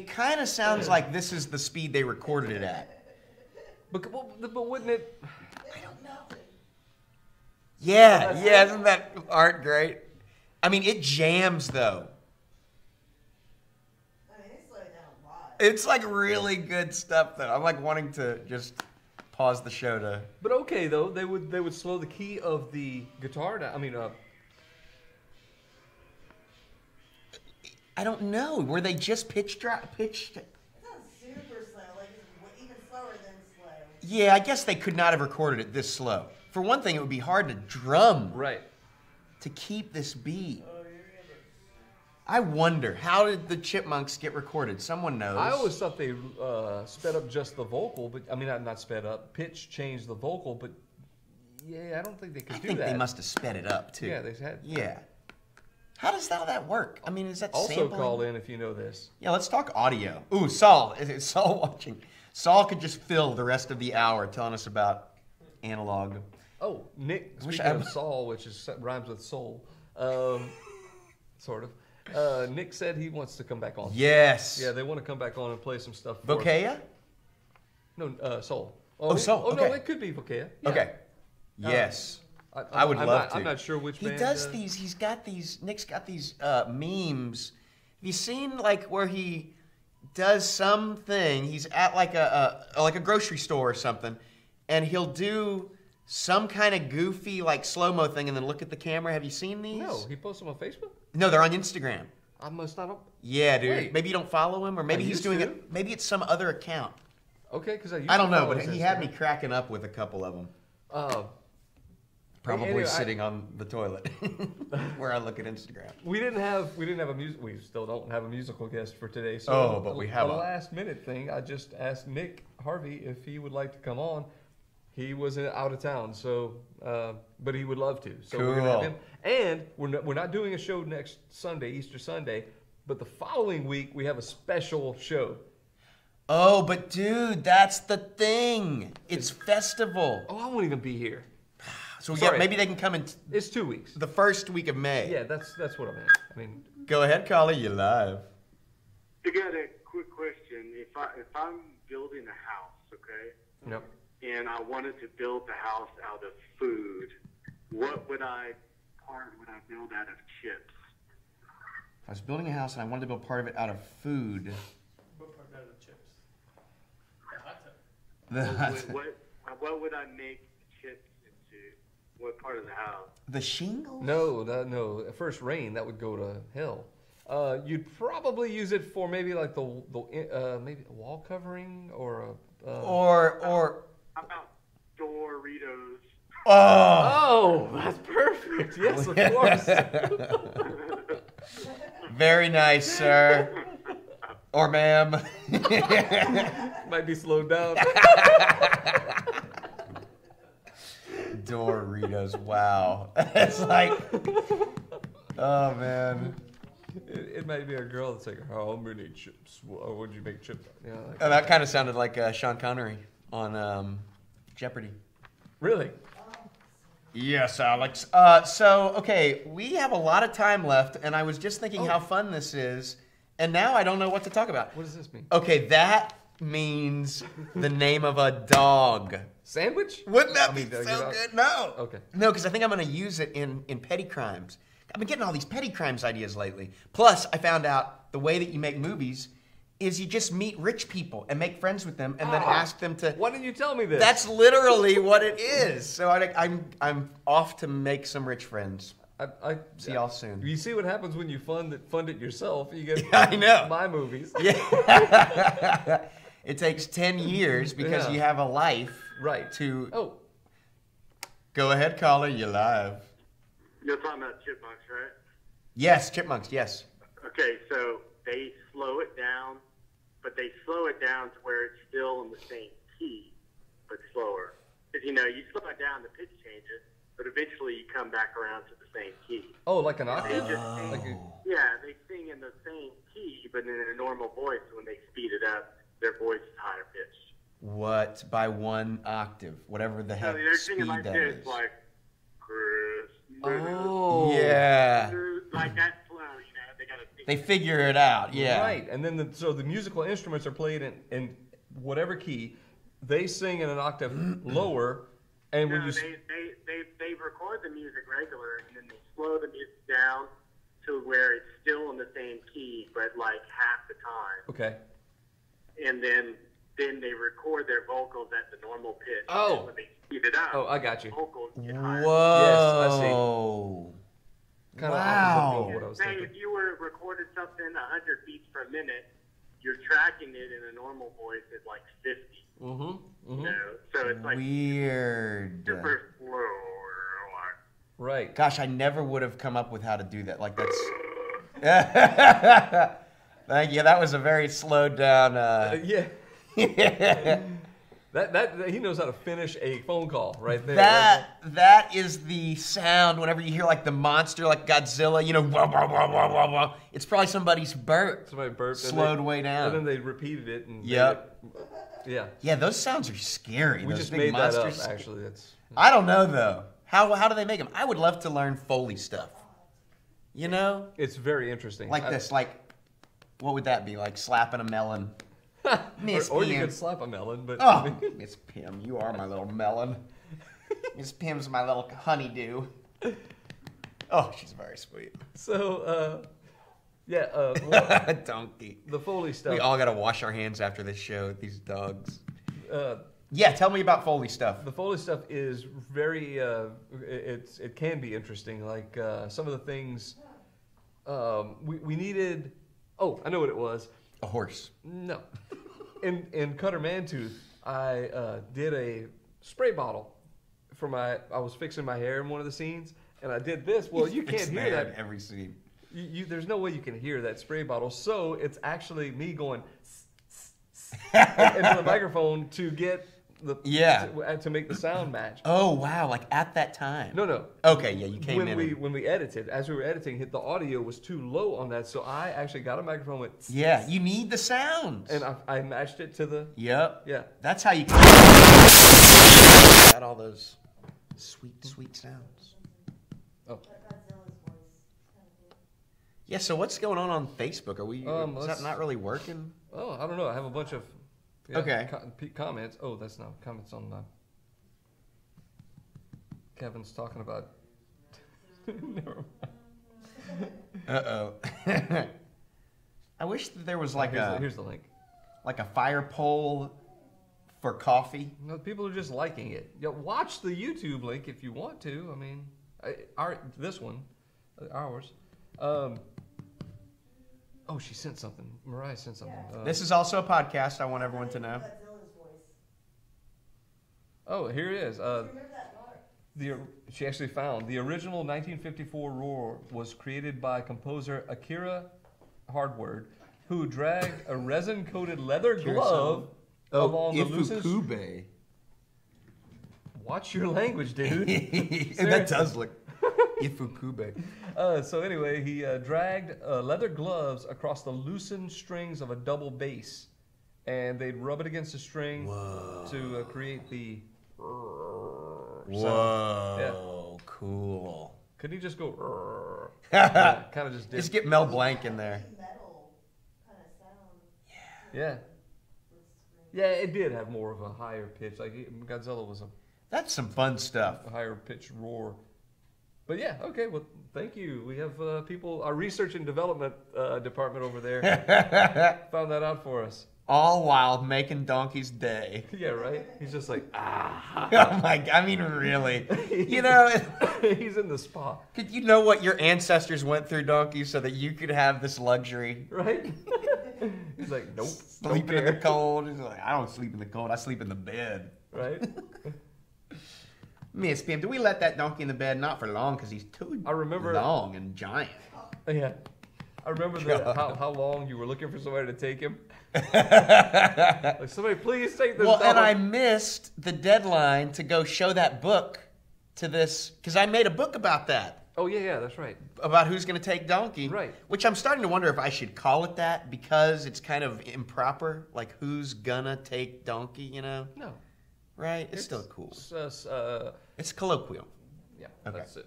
kind of sounds like this is the speed they recorded it at. But wouldn't it? Yeah, isn't that art great? I mean, it jams though. I mean, they slow it down a lot. It's like really good stuff though. I'm like wanting to just pause the show to. But okay though, they would slow the key of the guitar down. I mean, I don't know. Were they just pitched? It's not super slow, like it's even slower than slow. Yeah, I guess they could not have recorded it this slow. For one thing, it would be hard to drum right. to keep this beat. I wonder, how did the Chipmunks get recorded? Someone knows. I always thought they sped up just the vocal, but I mean, not sped up. Pitch changed the vocal, but yeah, I don't think they could I do think that. they must have sped it up too. Yeah, they had. Yeah. How does that work? I mean, is that Also, sampling? call in if you know this. Yeah, let's talk audio. Ooh, Saul. Is Saul watching? Saul could just fill the rest of the hour telling us about analog. Oh, Nick. Wish Speaking I- of Saul, which rhymes with soul, sort of. Nick said he wants to come back on. Yes. Yeah, they want to come back on and play some stuff. For us. Bokeh? No, Soul. Oh, Soul, Oh no, okay. it could be Bokeh. Yeah. Okay. Yes. I would I'm love not, to. I'm not sure which He band. does these. Nick's got these memes. Have you seen like where he does something? He's at like a grocery store or something, and he'll do some kind of goofy like slow mo thing, and then look at the camera. Have you seen these? No, he posts them on Facebook. No, they're on Instagram. I must not. Yeah, dude. Wait. Maybe you don't follow him, or maybe I he's used doing to. it. Maybe it's some other account. Okay, because I don't know, but he had me cracking up with a couple of them. Probably anyway, sitting on the toilet where I look at Instagram. We didn't have a music. We still don't have a musical guest for today. So Oh, but we have a a- last minute thing. I just asked Nick Harvey if he would like to come on. He was out of town, so but he would love to. So we're gonna have Cool. him. And we're not doing a show next Sunday, Easter Sunday, but the following week we have a special show. Oh, but dude, that's the thing. It's festival. Oh, I won't even be here. So yeah, sorry. maybe they can come in It's 2 weeks. the first week of May. Yeah, that's what I meant. I mean, Go ahead, Collie. You're live. I got a quick question. If I'm building a house, okay, you know, and I wanted to build the house out of food, what part would I build out of chips? I was building a house and I wanted to build part of it out of food. What part out of the chips? The hot tub. What would I make chips into? What part of the house? The shingles? no. First rain, that would go to hell. You'd probably use it for maybe like the maybe a wall covering or a. Or How about Doritos? oh, Oh, that's perfect. Yes, of course. very nice, sir. Or ma'am. Might be slowed down. Doritos. Wow. It's like, oh man. It might be a girl that's like, "How many chips? Would you make chips?" Yeah. Like, Oh, that kind of sounded like Sean Connery on Jeopardy. really? Yes, Alex. So, okay, we have a lot of time left, and I was just thinking how fun this is, and now I don't know what to talk about. What does this mean? Okay, that means the name of a dog. Sandwich? Wouldn't that I be mean, did I so get out? good? No. Okay. No, because I think I'm going to use it in petty crimes. I've been getting all these petty crimes ideas lately. Plus, I found out the way that you make movies is you just meet rich people and make friends with them and then ask them to... Why didn't you tell me this? That's literally what it is. So I'm off to make some rich friends. I See y'all soon. You see what happens when you fund it yourself? You get I know. my movies. Yeah. It takes 10 years because Yeah. you have a life Right. to... Oh, Go ahead, caller. You're live. You're talking about chipmunks, right? Yes, chipmunks, yes. Okay, so they slow it down, but they slow it down to where it's still in the same key, but slower. Because, you slow it down, the pitch changes, but eventually you come back around to the same key. oh, like an They octave? just sing, Like a, they sing in the same key, but in a normal voice. When they speed it up, their voice is higher pitched. What? By 1 octave, whatever the So heck they're speed singing like that this, is. like, oh. Yeah. like that slow, they got to sing. They figure it out, yeah. Right. And then so the musical instruments are played in whatever key. They sing in an octave lower, and when No, you they record the music regular, and then they slow the music down to where it's still in the same key, but like half the time. okay. And then they record their vocals at the normal pitch. Oh. And when they speed it up, Oh, I got you. vocals get higher. Whoa. Kind of Wow. opposite of what I was Say thinking. if you were recorded something 100 beats per minute, you're tracking it in a normal voice at like 50. Mm-hmm. So it's like Weird. super slow. Right. Gosh, I never would have come up with how to do that. Like, that's... Thank you. That was a very slowed down... Yeah. Yeah. That he knows how to finish a phone call right there. That is the sound whenever you hear like the monster, like Godzilla, wah, wah, wah, wah, wah, wah. It's probably somebody's burp. Somebody burped. and Slowed they- way down. And then they repeated it. And Yep. Yeah. Yeah, those sounds are scary. We those just big made that up, monsters. actually. That's I don't know though. How do they make them? I would love to learn Foley stuff. It's very interesting. Like this, like what would that be? Like slapping a melon. Miss or you Pim. could slap a melon, but Oh, Miss Pim, you are my little melon. Miss Pim's my little honeydew. Oh, she's very sweet. So, Donkey. the Foley stuff. We all gotta wash our hands after this show. These dogs. uh, Yeah, tell me about Foley stuff. the Foley stuff is very. It can be interesting. Like some of the things we needed. Oh, I know what it was. A horse. No, in Cutter Mantooth, I did a spray bottle for my. I was fixing my hair in one of the scenes, and I did this. Well, you can't hear that. every scene. There's no way you can hear that spray bottle, so it's actually me going into the microphone to get the to make the sound match. Oh wow! Like at that time. No. Okay, yeah, you came in. When we edited, as we were editing, the audio was too low on that, so I actually got a microphone with. Yeah, you need the sounds. And I matched it to the. Yep. Yeah. That's how you got all those sweet sounds. Oh. Yeah. So what's going on Facebook? Are we? Is that let's- not really working? Oh, I don't know. I have a bunch of. Okay. Comments. Oh, that's not comments on. Kevin's talking about. Never mind. Uh oh. I wish that there was like here's the link. like a fire pole for coffee. No, people are just liking it. Yeah, watch the YouTube link if you want to. I mean, this one, ours. Oh, she sent something. Mariah sent something. This is also a podcast. I want everyone to know. Oh, here it is. She actually found the original 1954 roar was created by composer Akira Hardward, who dragged a resin-coated leather glove along the loosest. Ifukube. Watch your language, dude. That does look Ifukube. So anyway, he dragged leather gloves across the loosened strings of a double bass, and they'd rub it against the string to create the sound. Whoa. Cool. Couldn't he just go? Yeah, kind of just did. Just get Mel Blanc in there. Metal kind of sound. Yeah. Yeah, it did have more of a higher pitch. Like Godzilla was That's some fun stuff. a higher pitched roar. But yeah, okay. Well, thank you. We have people, our research and development department over there found that out for us. All while making Donkey's day. Yeah, right. He's just like, ah. Oh my God! I mean, really? You know, He's in the spa, could you know what your ancestors went through, Donkey, so that you could have this luxury? right? He's like, nope. don't Sleeping in the care. cold. He's like, I don't sleep in the cold. I sleep in the bed. Right? Miss Pim, do we let that donkey in the bed? Not for long, because he's too I remember- long and giant. Yeah. I remember how long you were looking for somebody to take him. Like, somebody please take this Well, dog. and I missed the deadline to go show that book to this, because I made a book about that, Oh, yeah, that's right. about who's going to take Donkey. Right. Which I'm starting to wonder if I should call it that, because it's kind of improper, like who's gonna take Donkey, you know? No. Right? It's still cool. It's It's colloquial. yeah, Okay. that's it.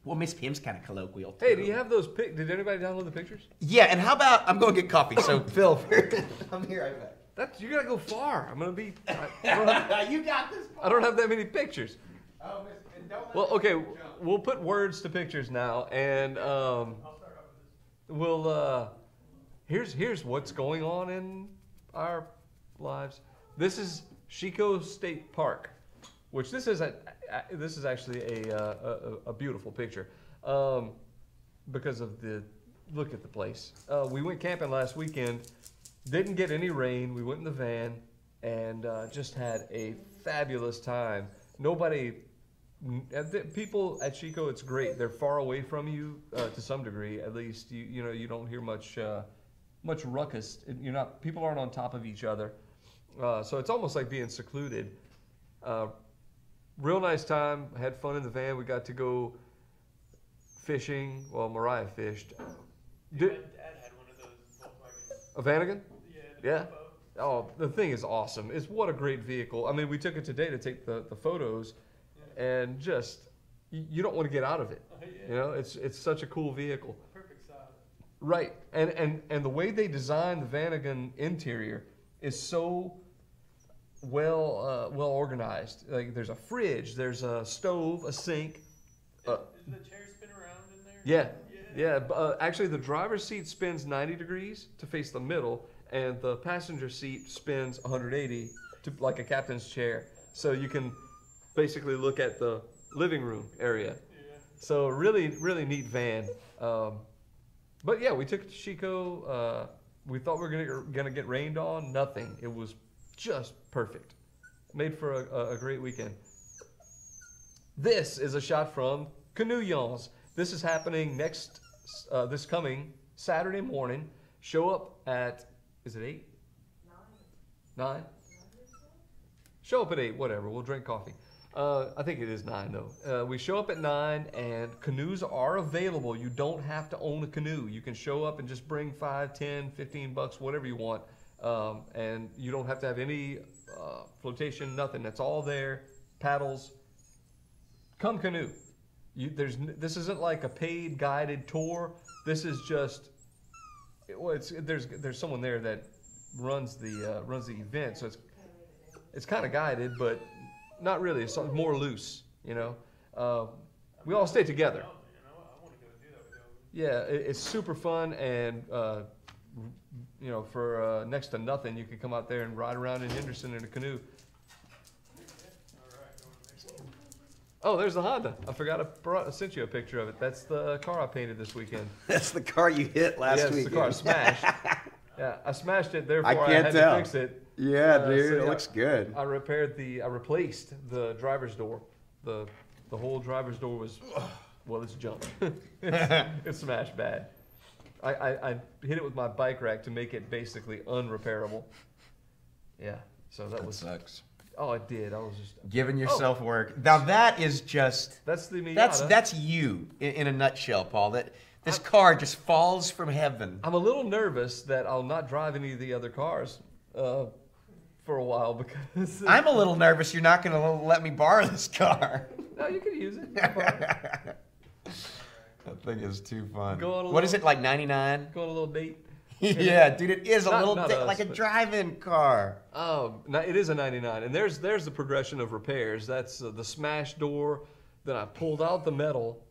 Well, Miss Pim's kind of colloquial, too. Hey, do you have those did anybody download the pictures? Yeah, and how about, I'm going to get coffee, so Phil, I'm here right back. You gotta go far. I'm gonna be. You got this. I don't have that many pictures. Oh, Miss, and don't let Well, me okay, jump. we'll put words to pictures now, and we'll. Here's what's going on in our lives. This is Chico State Park, which this is actually a beautiful picture, because of the look at the place. We went camping last weekend, didn't get any rain. We went in the van and just had a fabulous time. People at Chico, it's great. They're far away from you to some degree, at least. You don't hear much ruckus. People aren't on top of each other, so it's almost like being secluded. Real nice time. Had fun in the van. We got to go fishing. Well, Mariah fished. Dad had one of those Volkswagen. A Vanagon? Yeah. Yeah. Oh, the thing is awesome. What a great vehicle. I mean, we took it today to take the photos, and just you don't want to get out of it. Yeah. It's such a cool vehicle. Perfect size. Right, and the way they designed the Vanagon interior is so well organized. Like, there's a fridge, there's a stove, a sink. Does the chair spin around in there? Yeah. Actually, the driver's seat spins 90 degrees to face the middle, and the passenger seat spins 180 to like a captain's chair. So you can basically look at the living room area. Yeah. So really, really neat van. But yeah, we took it to Chico. We thought we were gonna get rained on. Nothing. It was just perfect. Made for a great weekend. This is a shot from Canoe-Yons. This is happening this coming Saturday morning. Show up at, is it 8? 9? Show up at 8, whatever. We'll drink coffee. I think it is 9 though. We show up at 9, and canoes are available. You don't have to own a canoe. You can show up and just bring $5, $10, $15, whatever you want, and you don't have to have any flotation, nothing. That's all there. Paddles. Come canoe. This isn't like a paid guided tour. This is just. There's someone there that runs the event, so it's kind of guided, but not really. It's more loose, We all stay together. I want to go do that with you. Yeah, it's super fun, and for next to nothing, you can come out there and ride around in Henderson in a canoe. Oh, there's the Honda. I forgot I sent you a picture of it. That's the car I painted this weekend. That's the car you hit last Yeah, week. it's the car I smashed. Yeah, I smashed it. Therefore, I can't had tell. to fix it. Yeah, dude, so, it looks good. I replaced the driver's door. The whole driver's door was, it's jumped. It's smashed bad. I hit it with my bike rack to make it basically unrepairable. Yeah, so that was. Sucks. Oh, it did. I was just Giving yourself work. Now that is just. That's the Miata. That's you in a nutshell, Paul. That this car just falls from heaven. I'm a little nervous that I'll not drive any of the other cars for a while because I'm a little nervous you're not going to let me borrow this car. No, you can use it. No problem. That thing is too fun. Go on a What is little- it, like 99? Go on a little date. Yeah, dude, it is a Not- little not bit us, like a but- drive-in car. Oh, no, it is a 99, and there's the progression of repairs. That's the smash door. Then I pulled out the metal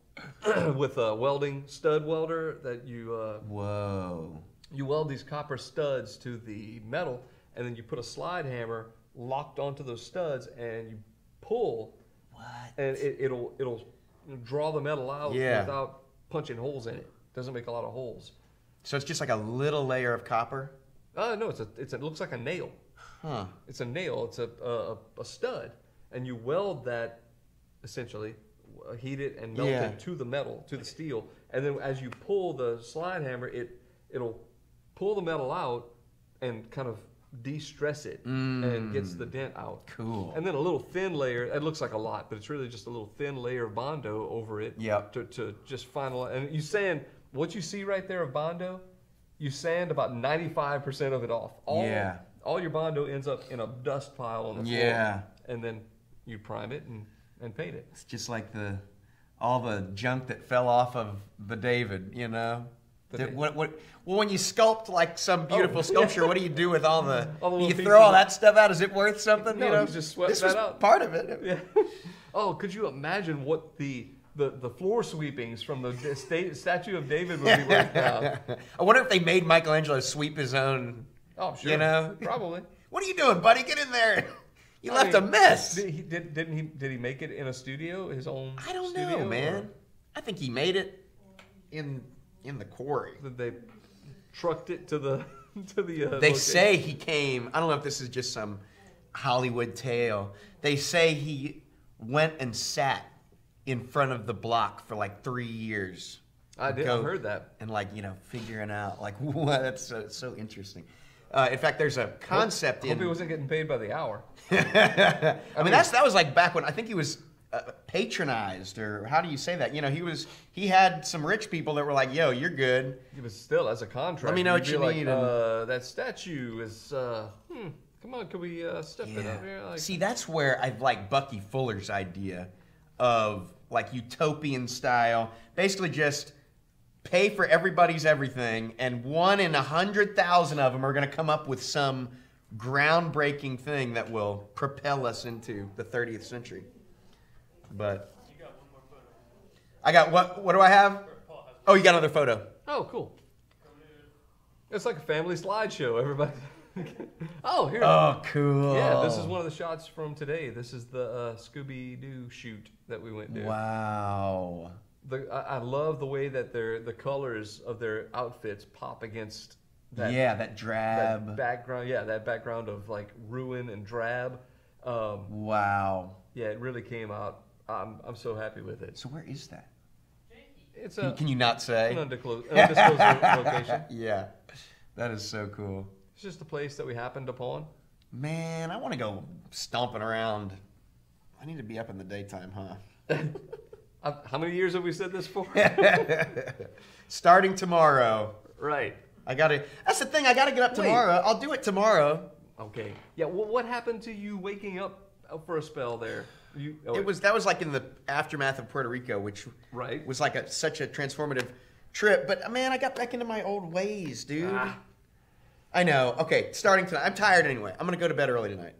with a welding stud welder that Whoa. you weld these copper studs to the metal, and then you put a slide hammer locked onto those studs, and you pull, What? and it'll draw the metal out Yeah. without punching holes in it. Doesn't make a lot of holes. So it's just like a little layer of copper? No, it looks like a nail. Huh. It's a nail. It's a stud, and you weld that essentially, heat it and melt Yeah. it to the metal, to the steel, and then as you pull the slide hammer, it'll pull the metal out and kind of de-stress it and gets the dent out. Cool. And then a little thin layer. It looks like a lot, but it's really just a little thin layer of Bondo over it. Yep. To just finalize. And you sand what you see right there of Bondo. You sand about 95% of it off. Yeah. All your Bondo ends up in a dust pile on the floor. Yeah. And then you prime it and paint it. It's just like all the junk that fell off of the David, you know? Well, when you sculpt like some beautiful sculpture, what do you do with all the? All the Do you little throw all pieces. that stuff out? Is it worth something? No, you know, you just sweat this that was out. part of it. Yeah. Oh, could you imagine what the floor sweepings from the statue of David would be worth now? I wonder if they made Michelangelo sweep his own. Oh, sure. You know, Probably. What are you doing, buddy? Get in there. You I left mean, a mess. Did he make it in a studio, his own I don't studio, know, or man. I think he made it in the quarry. Did they trucked it to the They location? say he came. I don't know if this is just some Hollywood tale. They say he went and sat in front of the block for like 3 years. I did. I heard that. And figuring out like what. That's so interesting. In fact, there's a concept Hope he wasn't getting paid by the hour. I mean, that was like back when I think he was patronized, or how do you say that? You know, he had some rich people that were like, "Yo, you're good." He was still as a contract. Let me know what you like, need, that statue is. Come on, can we step it up here? Like, See, that's where I like Bucky Fuller's idea of like utopian style. Basically, just pay for everybody's everything, and 1 in 100,000 of them are going to come up with some groundbreaking thing that will propel us into the 30th century. But You got one more photo. I got what? What do I have? Oh, you got another photo. oh, cool. It's like a family slideshow. Everybody. Oh, here. Oh, cool. Yeah, this is one of the shots from today. This is the Scooby-Doo shoot that we went to. Wow. I love the way that the colors of their outfits pop against that, that drab. that background. Yeah, that background of like ruin and drab. Wow. Yeah, it really came out. I'm so happy with it. So where is that? It's a Can you not say? an undisclosed location. Yeah. That is so cool. It's just a place that we happened upon. Man, I want to go stomping around. I need to be up in the daytime, huh? How many years have we said this for? Starting tomorrow. Right. That's the thing, I gotta get up Wait. tomorrow. I'll do it tomorrow. Okay. Yeah. Well, what happened to you waking up for a spell there? That was like in the aftermath of Puerto Rico, which Right. was like such a transformative trip. But man, I got back into my old ways, dude. I know. Okay, starting tonight. I'm tired anyway. I'm gonna go to bed early tonight.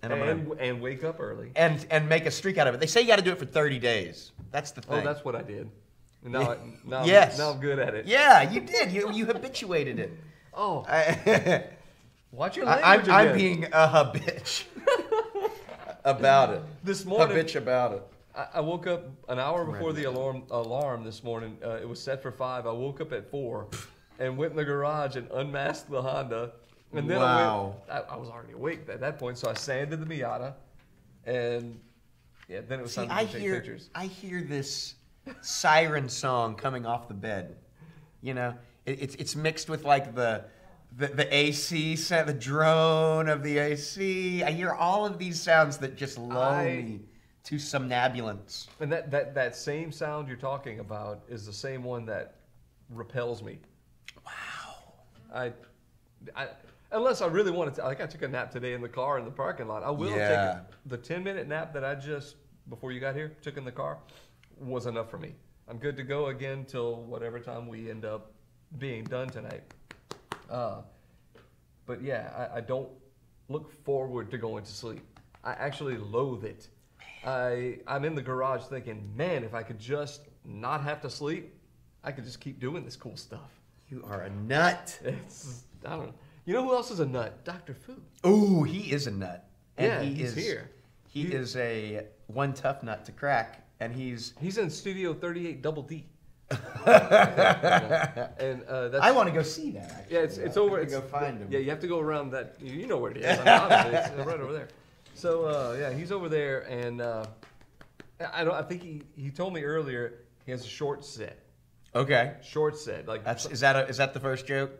and wake up early. And make a streak out of it. They say you got to do it for 30 days. That's the thing. Oh, that's what I did. And now, Yes. now I'm good at it. Yeah, you did. You habituated it. Oh, I, watch your language again. I'm being a bitch about it. This A morning, bitch about it. I woke up an hour before the alarm this morning. It was set for 5. I woke up at 4 and went in the garage and unmasked the Honda. And then Wow. I was already awake at that point, so I sanded the Miata. And yeah, then it was time to take pictures. I hear this siren song coming off the bed. You know, it's mixed with like the AC sound, the drone of the AC. I hear all of these sounds that just lull me to somnambulance. And that same sound you're talking about is the same one that repels me. Wow. Unless I really wanted to, like I took a nap today in the car in the parking lot. I will Yeah. take the 10-minute nap that I just, before you got here, took in the car, was enough for me. I'm good to go again till whatever time we end up being done tonight. But yeah, I don't look forward to going to sleep. I actually loathe it. I'm in the garage thinking, man, if I could just not have to sleep, I could just keep doing this cool stuff. You are a nut. I don't know. You know who else is a nut? Dr. Fu. Ooh, he is a nut. And Yeah, he's here. He is a one tough nut to crack, and he's in Studio 38 Double D. And that's, I want to go see that. Actually. yeah, it's over. It's, go find him. Yeah, you have to go around that. You know where it is. I mean, obviously, it's right over there. So yeah, he's over there, and I think he told me earlier he has a short set. Okay. Short set, like Is that the first joke?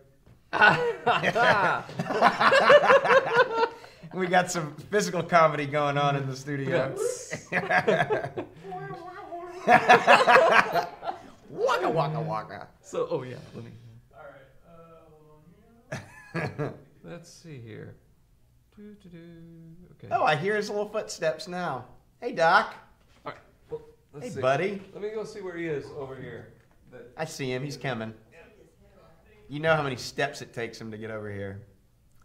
We got some physical comedy going on in the studio. Waka waka waka. So, oh yeah, let me. All right. Hold on here. Let's see here. Okay. Oh, I hear his little footsteps now. Hey, Doc. All right. Well, let's Hey, see. buddy. Let me go see where he is over here. I see him. He's coming. You know how many steps it takes him to get over here.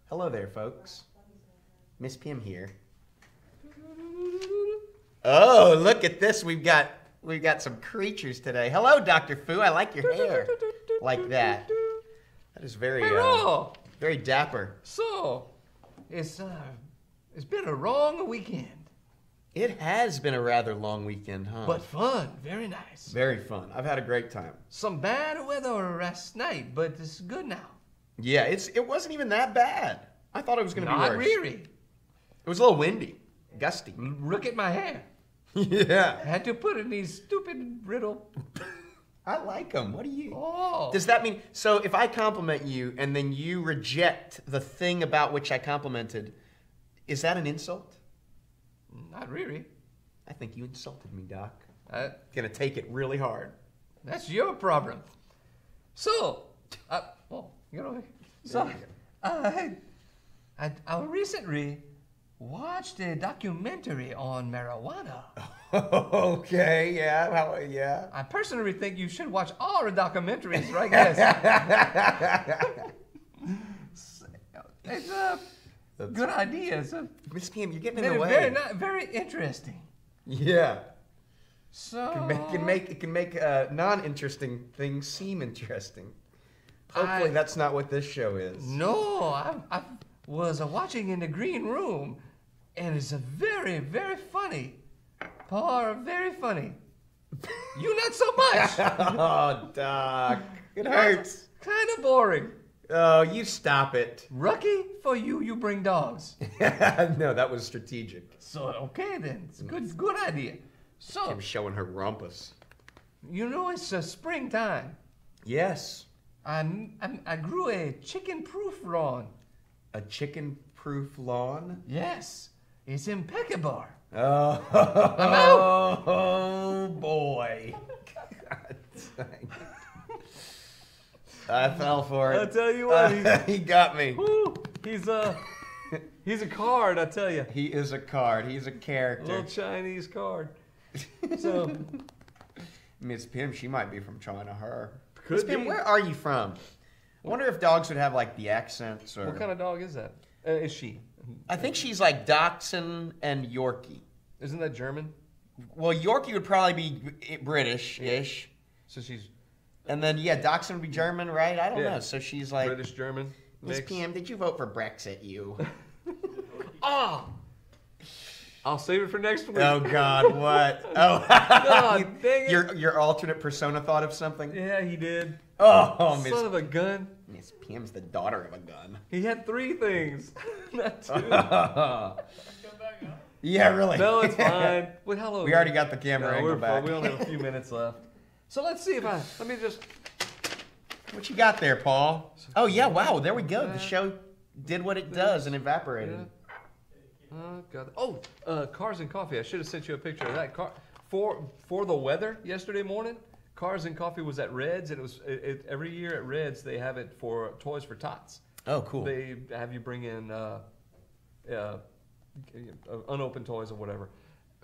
Hello there, folks. Miss Pim here. Oh, look at this. We've got some creatures today. Hello, Dr. Fu. I like your hair. Like that. That is very very dapper. So, it's been a long weekend. It has been a rather long weekend, huh? But fun, very nice. Very fun. I've had a great time. Some bad weather last night, but it's good now. Yeah, it wasn't even that bad. I thought it was going to be Not worse. really. It was a little windy, gusty. Look at my hair. Yeah. I had to put in these stupid riddle. I like them. What do you? Oh. Does that mean so? If I compliment you and then you reject the thing about which I complimented, is that an insult? Not really. I think you insulted me, Doc. Gonna take it really hard. That's your problem. So, I recently watched a documentary on marijuana. Okay, yeah, yeah. I personally think you should watch all the documentaries, right, guys? It's a good idea. It's a Miss Pam, you're getting in the way. very interesting. Yeah. So It can make non-interesting things seem interesting. Hopefully, that's not what this show is. No, I was watching in the green room, and it's a very, very funny. Paul, very funny. You not so much. Oh, Doc, it hurts. Kind of boring. Oh, you stop it. Lucky for you, you bring dogs. No, that was strategic. So okay then, it's a good idea. So I'm showing her rumpus. you know it's springtime. Yes. I grew a chicken-proof lawn. A chicken-proof lawn? Yes, it's impeccable. Oh, I'm out. Oh, boy. God dang. I fell for it. I'll tell you what, he got me. Woo, he's a card, I tell you. He is a card. He's a A character. little Chinese card. So, Miss Pim, she might be from China, her. Could Miss Pim, be. where are you from? I wonder if dogs would have, like, the accents or... what kind of dog is that? Is she? I think she's like Dachshund and Yorkie. Isn't that German? Well, Yorkie would probably be British-ish. So she's And then, yeah, Dachshund would be German, right? I don't Yeah. know. So she's like... British German. Miss mix. PM, did you vote for Brexit, you? Oh! I'll save it for next week. Oh, God, what? Oh, God, dang it. Your alternate persona thought of something? Yeah, he did. Oh, Son of a gun. Miss PM's the daughter of a gun. He had 3 things, not 2. Yeah, really. No, it's fine. Wait, hello. We already got the camera angle we're back. fine. We only have a few minutes left. So let's see if let me just. What you got there, Paul? Oh, yeah, wow, there we go. The show did what it does and evaporated. God. Oh, Cars and Coffee. I should have sent you a picture of that. For the weather yesterday morning, Cars and Coffee was at Red's, and it was every year at Red's they have it for Toys for Tots. Oh, cool. They have you bring in unopened toys or whatever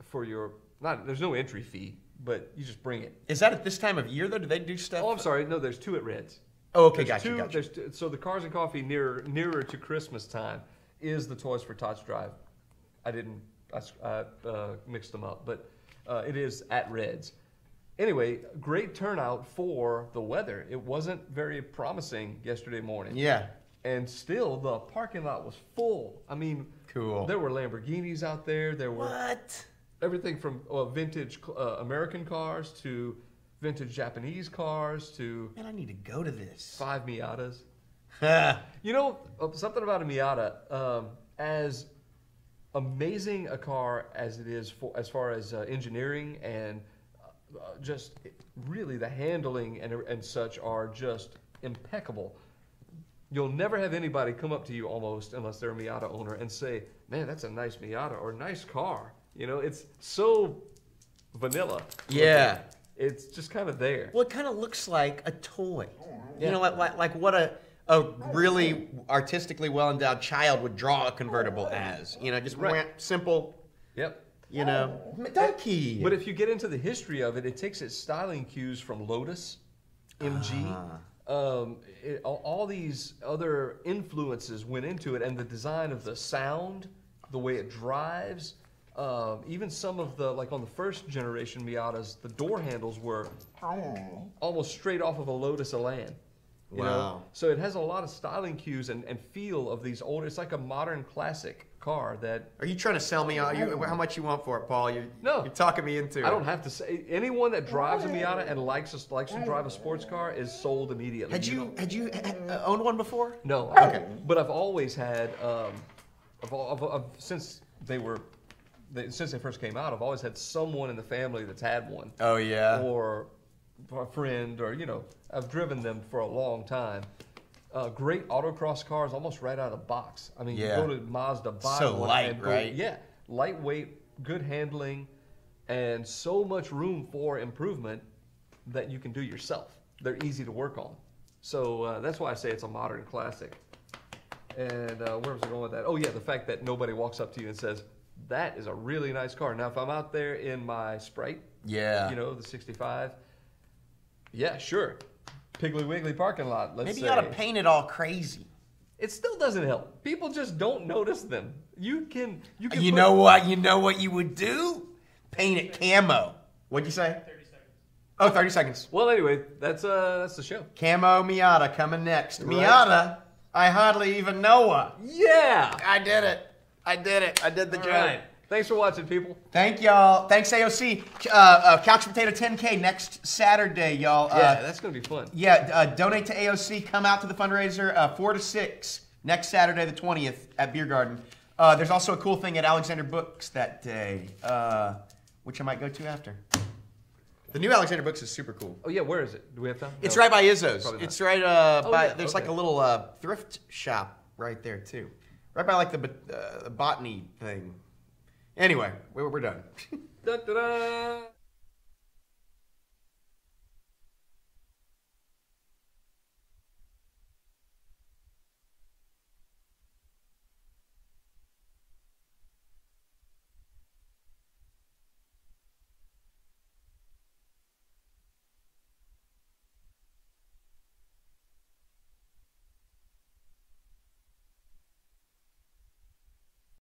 for your. There's no entry fee, but you just bring it. Is that at this time of year though? Do they do stuff? Oh, I'm sorry. No, there's 2 at Reds. Oh, okay, There's gotcha. There's two, so the Cars and Coffee nearer to Christmas time is the Toys for Tots Drive. I mixed them up, but it is at Reds. Anyway, great turnout for the weather. It wasn't very promising yesterday morning. Yeah. And still, the parking lot was full. I mean, Cool. There were Lamborghinis out there. There were What? everything from vintage American cars to vintage Japanese cars to Man, I need to go to this. 5 Miatas. You know, something about a Miata, as amazing a car as it is as far as engineering and just really the handling and such are just impeccable. You'll never have anybody come up to you almost, unless they're a Miata owner, and say, man, that's a nice Miata or nice car. You know, it's so vanilla. Yeah. It's just kind of there. Well, it kind of looks like a toy. You know, like what a really artistically well-endowed child would draw a convertible as. You know, just simple, Yep. you know, donkey. But if you get into the history of it, it takes its styling cues from Lotus, MG. All these other influences went into it, and the design of the sound, the way it drives, even some of the, like on the first generation Miatas, the door handles were almost straight off of a Lotus Elan. You know? So it has a lot of styling cues and feel of these older, it's like a modern classic car that... Are you trying to sell me on how much you want for it, Paul? No. You're talking me into it. I don't have to say. Anyone that drives a Miata and likes to drive a sports car is sold immediately. Had you owned one before? No. Okay. But I've always had, since they first came out, I've always had someone in the family that's had one. Oh, yeah. Or a friend, or, you know, I've driven them for a long time. Great autocross cars, almost right out of the box. I mean, you go to Mazda, buy So one light, and go, right? Yeah, lightweight, good handling, and so much room for improvement that you can do yourself. They're easy to work on. So that's why I say it's a modern classic. And where was I going with that? Oh, yeah, the fact that nobody walks up to you and says, that is a really nice car. Now, if I'm out there in my Sprite, you know, the 65, yeah, sure. Piggly Wiggly parking lot, let's say. Maybe you ought to paint it all crazy. It still doesn't help. People just don't notice them. You know what? You know what you would do? Paint it camo. What'd you say? 30 seconds. Oh, 30 seconds. Well, anyway, that's the show. Camo Miata coming next. Right. Miata, I hardly even know her. Yeah! I did it. I did the All job. right. Thanks for watching, people. Thank y'all. Thanks, AOC. Couch Potato 10K next Saturday, y'all. Yeah, that's going to be fun. Yeah, donate to AOC. Come out to the fundraiser 4 to 6 next Saturday, the 20th at Beer Garden. There's also a cool thing at Alexander Books that day, which I might go to after. The new Alexander Books is super cool. Oh, yeah, where is it? Do we have time? It's No. right by Izzo's. Probably not. It's right by, there's like a little thrift shop right there, too. Right by like the botany thing. Anyway, we're done. Da-da-da.